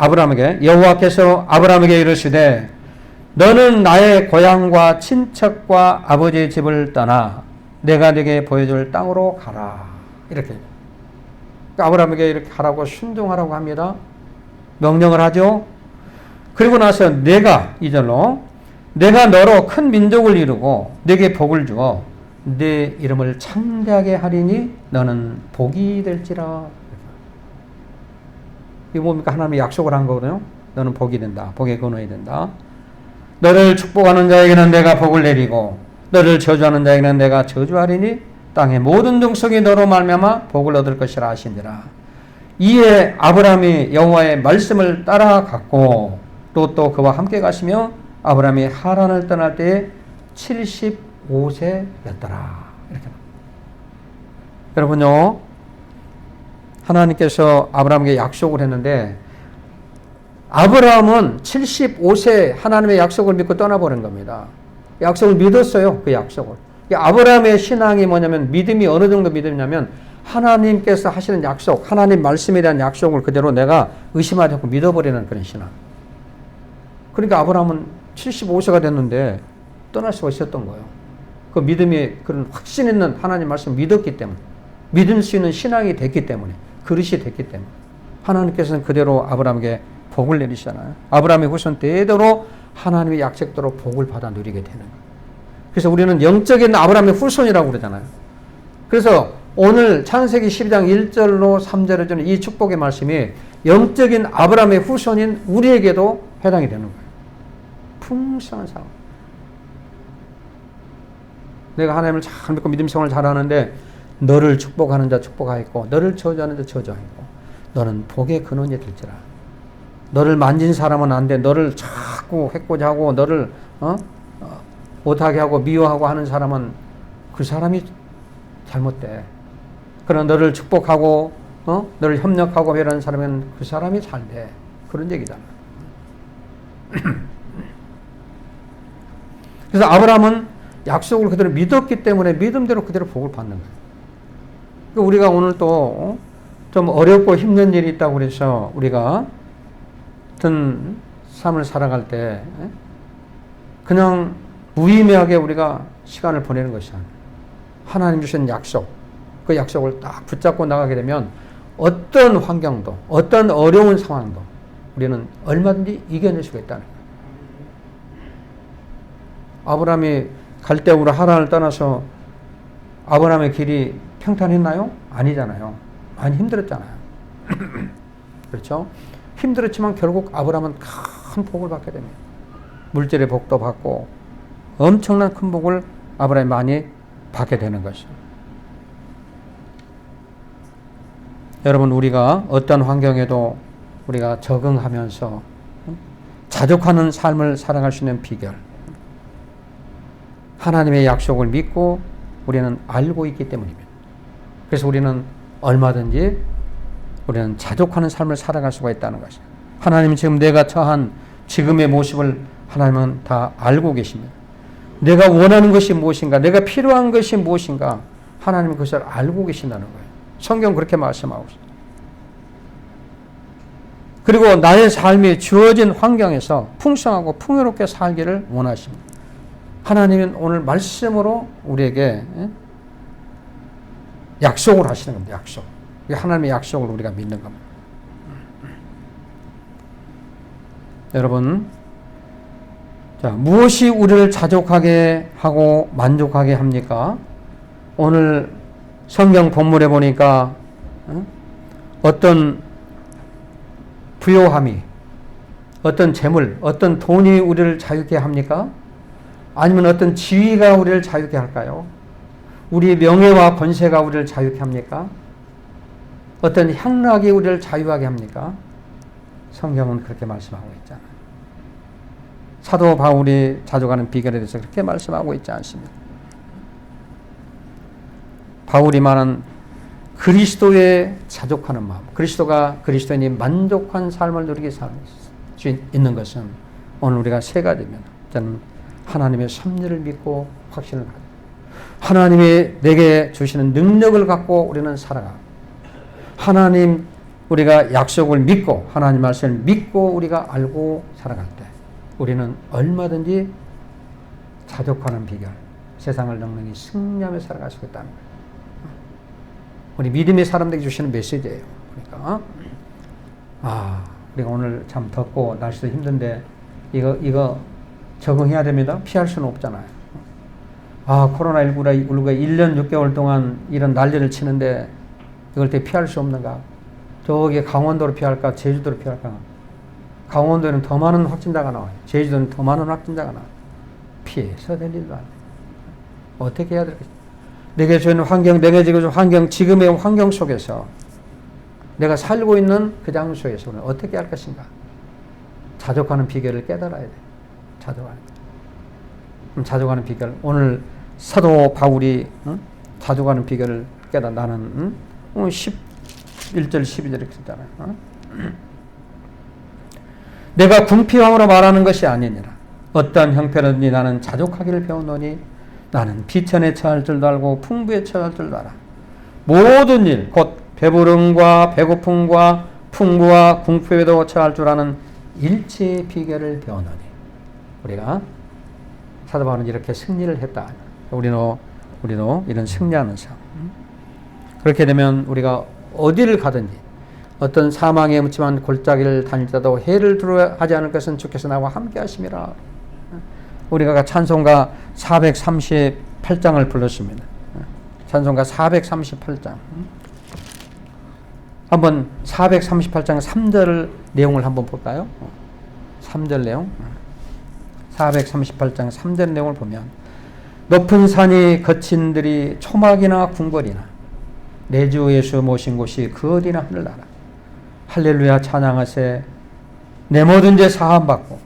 여호와께서 아브라함에게 이르시되 너는 나의 고향과 친척과 아버지의 집을 떠나 내가 네게 보여줄 땅으로 가라. 이렇게. 그러니까 아브라함에게 이렇게 가라고 순종하라고 합니다. 명령을 하죠. 그리고 나서 내가 2절로 내가 너로 큰 민족을 이루고 네게 복을 주어 네 이름을 창대하게 하리니 너는 복이 될지라. 이거 뭡니까? 하나님이 약속을 한 거거든요. 너는 복이 된다. 복의 근원이 된다. 너를 축복하는 자에게는 내가 복을 내리고 너를 저주하는 자에게는 내가 저주하리니 땅의 모든 종속이 너로 말미암아 복을 얻을 것이라 하시니라. 이에 아브라함이 여호와의 말씀을 따라갔고 또 그와 함께 가시며 아브라함이 하란을 떠날 때에 75세였더라. 이렇게. 여러분요, 하나님께서 아브라함에게 약속을 했는데 아브라함은 75세 하나님의 약속을 믿고 떠나버린 겁니다. 약속을 믿었어요. 그 약속을. 아브라함의 신앙이 뭐냐면 믿음이 어느 정도 믿음이냐면 하나님께서 하시는 약속, 하나님 말씀에 대한 약속을 그대로 내가 의심하지 않고 믿어버리는 그런 신앙. 그러니까 아브라함은 75세가 됐는데 떠날 수가 있었던 거예요. 그 믿음이 그런 확신 있는 하나님 말씀을 믿었기 때문에, 믿을 수 있는 신앙이 됐기 때문에, 그릇이 됐기 때문에 하나님께서는 그대로 아브라함에게 복을 내리시잖아요. 아브라함의 후손 대대로 하나님의 약속대로 복을 받아 누리게 되는 거예요. 그래서 우리는 영적인 아브라함의 후손이라고 그러잖아요. 그래서 오늘 창세기 12장 1절로 3절에 주는 이 축복의 말씀이 영적인 아브라함의 후손인 우리에게도 해당이 되는 거예요. 풍성한 삶. 내가 하나님을 잘 믿고 믿음 생활을 잘하는데 너를 축복하는 자 축복하였고 너를 저주하는 자 저주하였고 너는 복의 근원이 될지라. 너를 만진 사람은 안 돼. 너를 자꾸 해코지하고 너를 못하게 하고 미워하고 하는 사람은 그 사람이 잘못돼. 그러나 너를 축복하고 너를 협력하고 이러는 사람은 그 사람이 잘 돼. 그런 얘기잖아. 그래서 아브라함은 약속을 그대로 믿었기 때문에 믿음대로 그대로 복을 받는 거예요. 그러니까 우리가 오늘 또 좀 어렵고 힘든 일이 있다고 그래서 우리가 어떤 삶을 살아갈 때 그냥 무의미하게 우리가 시간을 보내는 것이 아니에요. 하나님 주신 약속, 그 약속을 딱 붙잡고 나가게 되면 어떤 환경도, 어떤 어려운 상황도 우리는 얼마든지 이겨낼 수가 있다는 거예요. 아브라함이 갈대우로 하란을 떠나서 아브라함의 길이 평탄했나요? 아니잖아요. 많이 힘들었잖아요. 그렇죠? 힘들었지만 결국 아브라함은 큰 복을 받게 됩니다. 물질의 복도 받고 엄청난 큰 복을 아브라함이 많이 받게 되는 것이죠. 여러분, 우리가 어떤 환경에도 우리가 적응하면서 자족하는 삶을 살아갈 수 있는 비결, 하나님의 약속을 믿고 우리는 알고 있기 때문입니다. 그래서 우리는 얼마든지 우리는 자족하는 삶을 살아갈 수가 있다는 것이에요. 하나님은 지금 내가 처한 지금의 모습을 하나님은 다 알고 계십니다. 내가 원하는 것이 무엇인가, 내가 필요한 것이 무엇인가, 하나님은 그것을 알고 계신다는 거예요. 성경 그렇게 말씀하고 있어요. 그리고 나의 삶이 주어진 환경에서 풍성하고 풍요롭게 살기를 원하십니다. 하나님은 오늘 말씀으로 우리에게 약속을 하시는 겁니다. 약속. 하나님의 약속을 우리가 믿는 겁니다. 여러분, 자, 무엇이 우리를 자족하게 하고 만족하게 합니까? 오늘 성경 본문에 보니까 어떤 부요함이, 어떤 재물, 어떤 돈이 우리를 자유케 합니까? 아니면 어떤 지위가 우리를 자유케 할까요? 우리 명예와 권세가 우리를 자유케 합니까? 어떤 향락이 우리를 자유하게 합니까? 성경은 그렇게 말씀하고 있잖아요. 사도 바울이 자족하는 비결에 대해서 그렇게 말씀하고 있지 않습니다. 바울이 말한 그리스도에 자족하는 마음, 그리스도인이 만족한 삶을 누리게 살 수 있는 것은 오늘 우리가 세 가지입니다. 저는 하나님의 섭리를 믿고 확신을 가지고 하나님이 내게 주시는 능력을 갖고 우리는 살아가고 하나님 우리가 약속을 믿고 하나님 말씀을 믿고 우리가 알고 살아갈 때 우리는 얼마든지 자족하는 비결, 세상을 넉넉히 승리하며 살아갈 수 있다는 거예요. 우리 믿음의 사람들에게 주시는 메시지예요. 그러니까 우리가 오늘 참 덥고 날씨도 힘든데 이거 적응해야 됩니다. 피할 수는 없잖아요. 코로나19가 1년 6개월 동안 이런 난리를 치는데 이걸 때 피할 수 없는가? 저기 강원도로 피할까? 제주도로 피할까? 강원도에는 더 많은 확진자가 나와요. 제주도는 더 많은 확진자가 나와요. 피해서 될 일도 아니에요. 어떻게 해야 될까? 내게 주는 환경, 내게 지금 환경, 지금의 환경 속에서 내가 살고 있는 그 장소에서 우리는 어떻게 할 것인가? 자족하는 비결을 깨달아야 돼. 자족하는 비결. 오늘 사도 바울이 자족하는 비결을 깨달아. 나는 11절 12절 이렇게 썼잖아요. 내가 궁핍함으로 말하는 것이 아니니라. 어떠한 형편이든지 나는 자족하기를 배우노니 나는 비천에 처할 줄도 알고 풍부에 처할 줄도 알아. 모든 일, 곧 배부름과 배고픔과 풍부와 궁핍에도 처할 줄 아는 일체의 비결을 배우노니. 우리가 사도 바울은 이렇게 승리를 했다. 우리도 이런 승리하는 삶. 그렇게 되면 우리가 어디를 가든지 어떤 사망에 묻지만 골짜기를 다닐지라도 해를 두려워하지 않을 것은 주께서 나와 함께 하심이라. 우리가 찬송가 438장을 불렀습니다. 찬송가 438장. 한번 438장 3절 내용을 한번 볼까요? 3절 내용. 438장 3절 내용을 보면 높은 산이 거친 들이 초막이나 궁궐이나 내 주 예수 모신 곳이 그 어디나 하늘나라. 할렐루야 찬양하세. 내 모든 죄 사함받고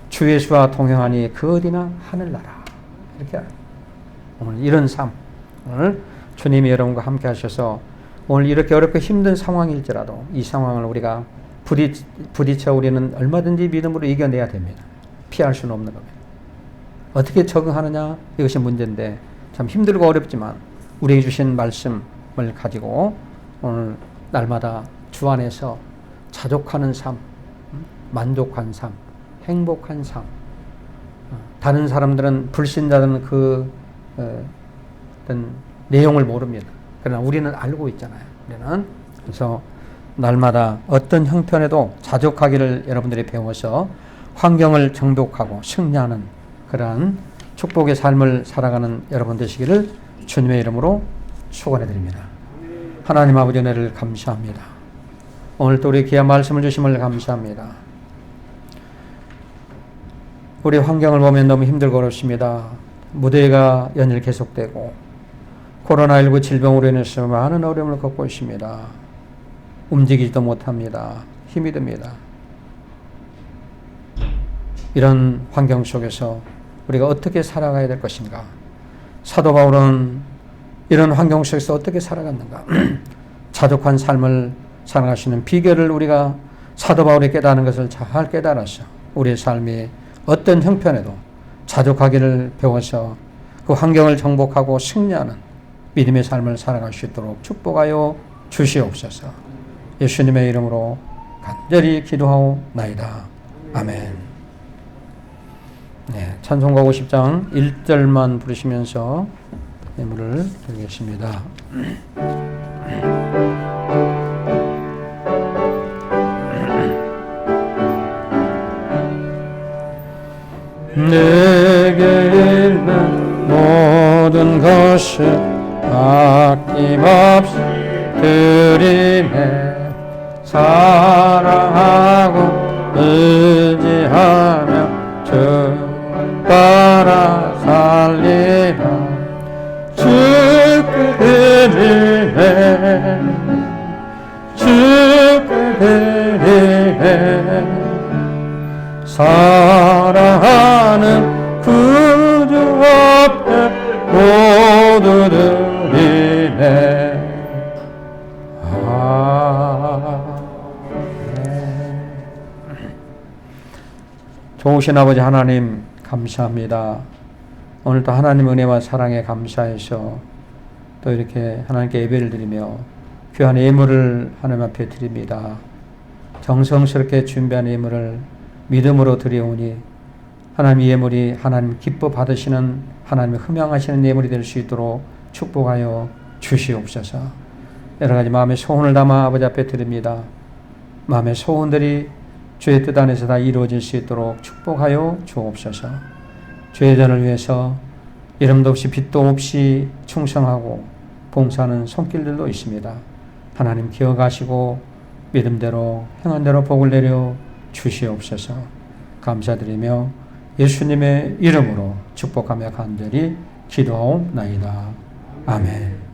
주 예수와 동행하니 그 어디나 하늘나라. 이렇게 오늘 이런 삶, 오늘 주님이 여러분과 함께 하셔서 오늘 이렇게 어렵고 힘든 상황일지라도 이 상황을 우리가 부딪혀 우리는 얼마든지 믿음으로 이겨내야 됩니다. 피할 수는 없는 겁니다. 어떻게 적응하느냐 이것이 문제인데 참 힘들고 어렵지만 우리에게 주신 말씀을 가지고 오늘 날마다 주 안에서 자족하는 삶, 만족한 삶, 행복한 삶. 다른 사람들은 불신자들은 어떤 내용을 모릅니다. 그러나 우리는 알고 있잖아요. 우리는 그래서 날마다 어떤 형편에도 자족하기를 여러분들이 배워서 환경을 정복하고 승리하는 그러한 축복의 삶을 살아가는 여러분 되시기를 주님의 이름으로 축원해 드립니다. 하나님 아버지 은혜를 감사합니다. 오늘 또 우리 귀한 말씀을 주심을 감사합니다. 우리 환경을 보면 너무 힘들고 어렵습니다. 무더위가 연일 계속되고 코로나19 질병으로 인해서 많은 어려움을 겪고 있습니다. 움직이지도 못합니다. 힘이 듭니다. 이런 환경 속에서 우리가 어떻게 살아가야 될 것인가? 사도 바울은 이런 환경 속에서 어떻게 살아갔는가? 자족한 삶을 살아갈 수 있는 비결을 우리가 사도 바울이 깨닫는 것을 잘 깨달아서 우리의 삶이 어떤 형편에도 자족하기를 배워서 그 환경을 정복하고 승리하는 믿음의 삶을 살아갈 수 있도록 축복하여 주시옵소서. 예수님의 이름으로 간절히 기도하옵나이다. 아멘. 네, 찬송가 50장 1절만 부르시면서 예물을 드리겠습니다. 내게 있는 모든 것을 아낌없이 드리네. 사랑하고 의지하며 주 따라 살리라. 주께 드리네. 주께 드리네. 사랑하는 구주 앞에 모두 드리네. 좋으신 아버지 하나님 감사합니다. 오늘도 하나님 은혜와 사랑에 감사해서 또 이렇게 하나님께 예배를 드리며 귀한 예물을 하나님 앞에 드립니다. 정성스럽게 준비한 예물을 믿음으로 드려오니 하나님 예물이 하나님 기뻐 받으시는 하나님 흠양하시는 예물이 될 수 있도록 축복하여 주시옵소서. 여러 가지 마음의 소원을 담아 아버지 앞에 드립니다. 마음의 소원들이 주의 뜻 안에서 다 이루어질 수 있도록 축복하여 주옵소서. 주의 전을 위해서 이름도 없이 빛도 없이 충성하고 봉사하는 손길들도 있습니다. 하나님 기억하시고 믿음대로 행한 대로 복을 내려 주시옵소서. 감사드리며 예수님의 이름으로 축복하며 간절히 기도하옵나이다. 아멘.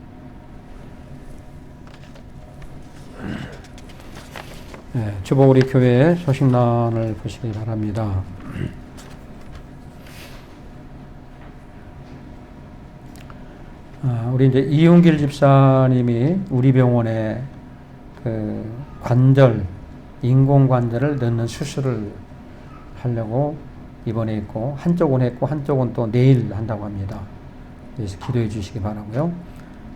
네, 주보 우리 교회 소식란을 보시기 바랍니다. 우리 이제 이윤길 집사님이 우리 병원에 그 관절, 인공관절을 넣는 수술을 하려고 입원해 있고, 한쪽은 했고 한쪽은 또 내일 한다고 합니다. 그래서 기도해 주시기 바라고요.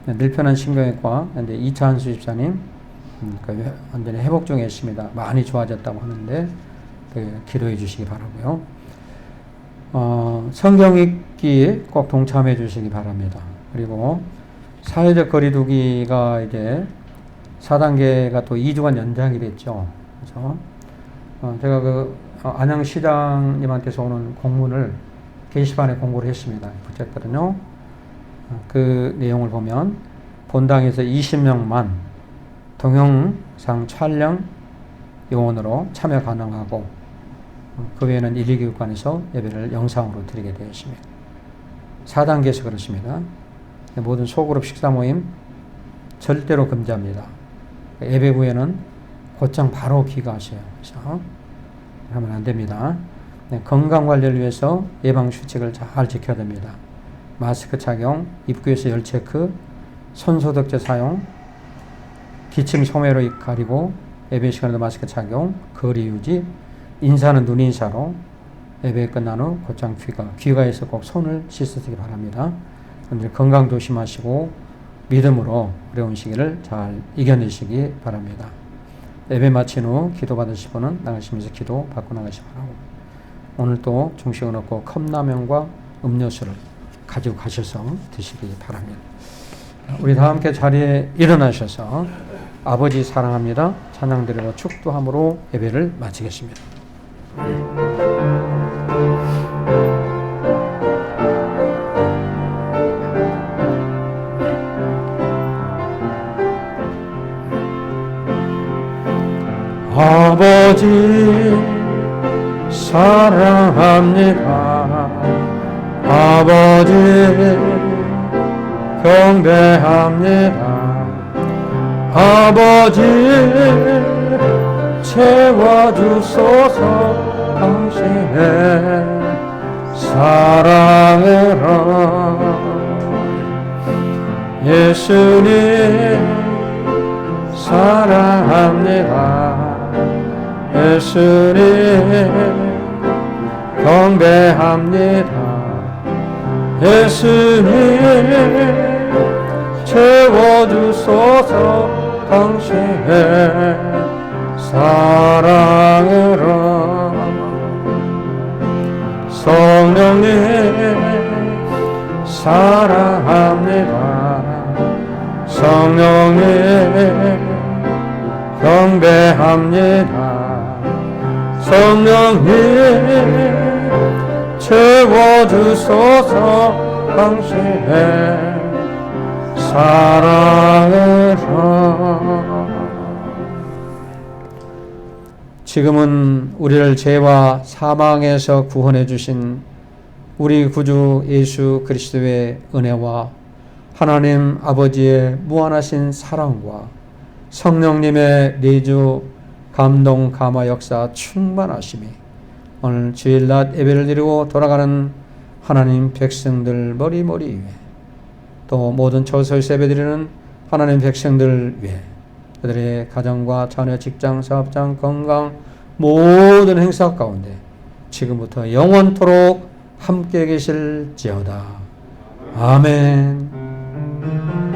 늘편한 신경외과 이제 이차한수 집사님 완전히 회복 중에 있습니다. 많이 좋아졌다고 하는데 기도해 주시기 바라고요. 성경 읽기에 꼭 동참해 주시기 바랍니다. 그리고 사회적 거리두기가 이제 4단계가 또 2주간 연장이 됐죠. 그래서 제가 그 안양시장님한테서 오는 공문을 게시판에 공고를 했습니다. 붙였거든요. 그 내용을 보면 본당에서 20명만 동영상 촬영 요원으로 참여 가능하고 그 외에는 1, 2교육관에서 예배를 영상으로 드리게 되어 있습니다. 4단계에서 그렇습니다. 모든 소그룹 식사 모임 절대로 금지합니다. 예배 후에는 곧장 바로 귀가하세요. 그래서 하면 안 됩니다. 건강 관리를 위해서 예방 수칙을 잘 지켜야 됩니다. 마스크 착용, 입구에서 열 체크, 손소독제 사용, 기침 소매로 가리고 예배 시간에도 마스크 착용, 거리 유지, 인사는 눈인사로 예배 끝난 후 곧장 귀가해서 꼭 손을 씻으시기 바랍니다. 건강 조심하시고 믿음으로 어려운 시기를 잘 이겨내시기 바랍니다. 예배 마친 후 기도 받으실 분은 나가시면서 기도 받고 나가시기 바라고, 오늘 또 중식을 얻고 컵라면과 음료수를 가지고 가셔서 드시기 바랍니다. 우리 다 함께 자리에 일어나셔서 아버지 사랑합니다 찬양 드리고 축도함으로 예배를 마치겠습니다. 아버지 사랑합니다. 아버지 경배합니다. 아버지 채워주소서. 당신의 사랑으로 예수님 사랑합니다. 예수님 경배합니다. 예수님 채워주소서. 당신의 사랑으로 성령님 사랑합니다. 성령님 경배합니다. 성령님 채워주소서. 당신의 사랑으로. 지금은 우리를 죄와 사망에서 구원해 주신 우리 구주 예수 그리스도의 은혜와 하나님 아버지의 무한하신 사랑과 성령님의 내주 감동 감화 역사 충만하심이 오늘 주일낮 예배를 드리고 돌아가는 하나님 백성들 머리머리 위에, 또 모든 처소에서 예배드리는 하나님 백성들 위에, 그들의 가정과 자녀, 직장, 사업장, 건강 모든 행사 가운데 지금부터 영원토록 함께 계실지어다. 아멘.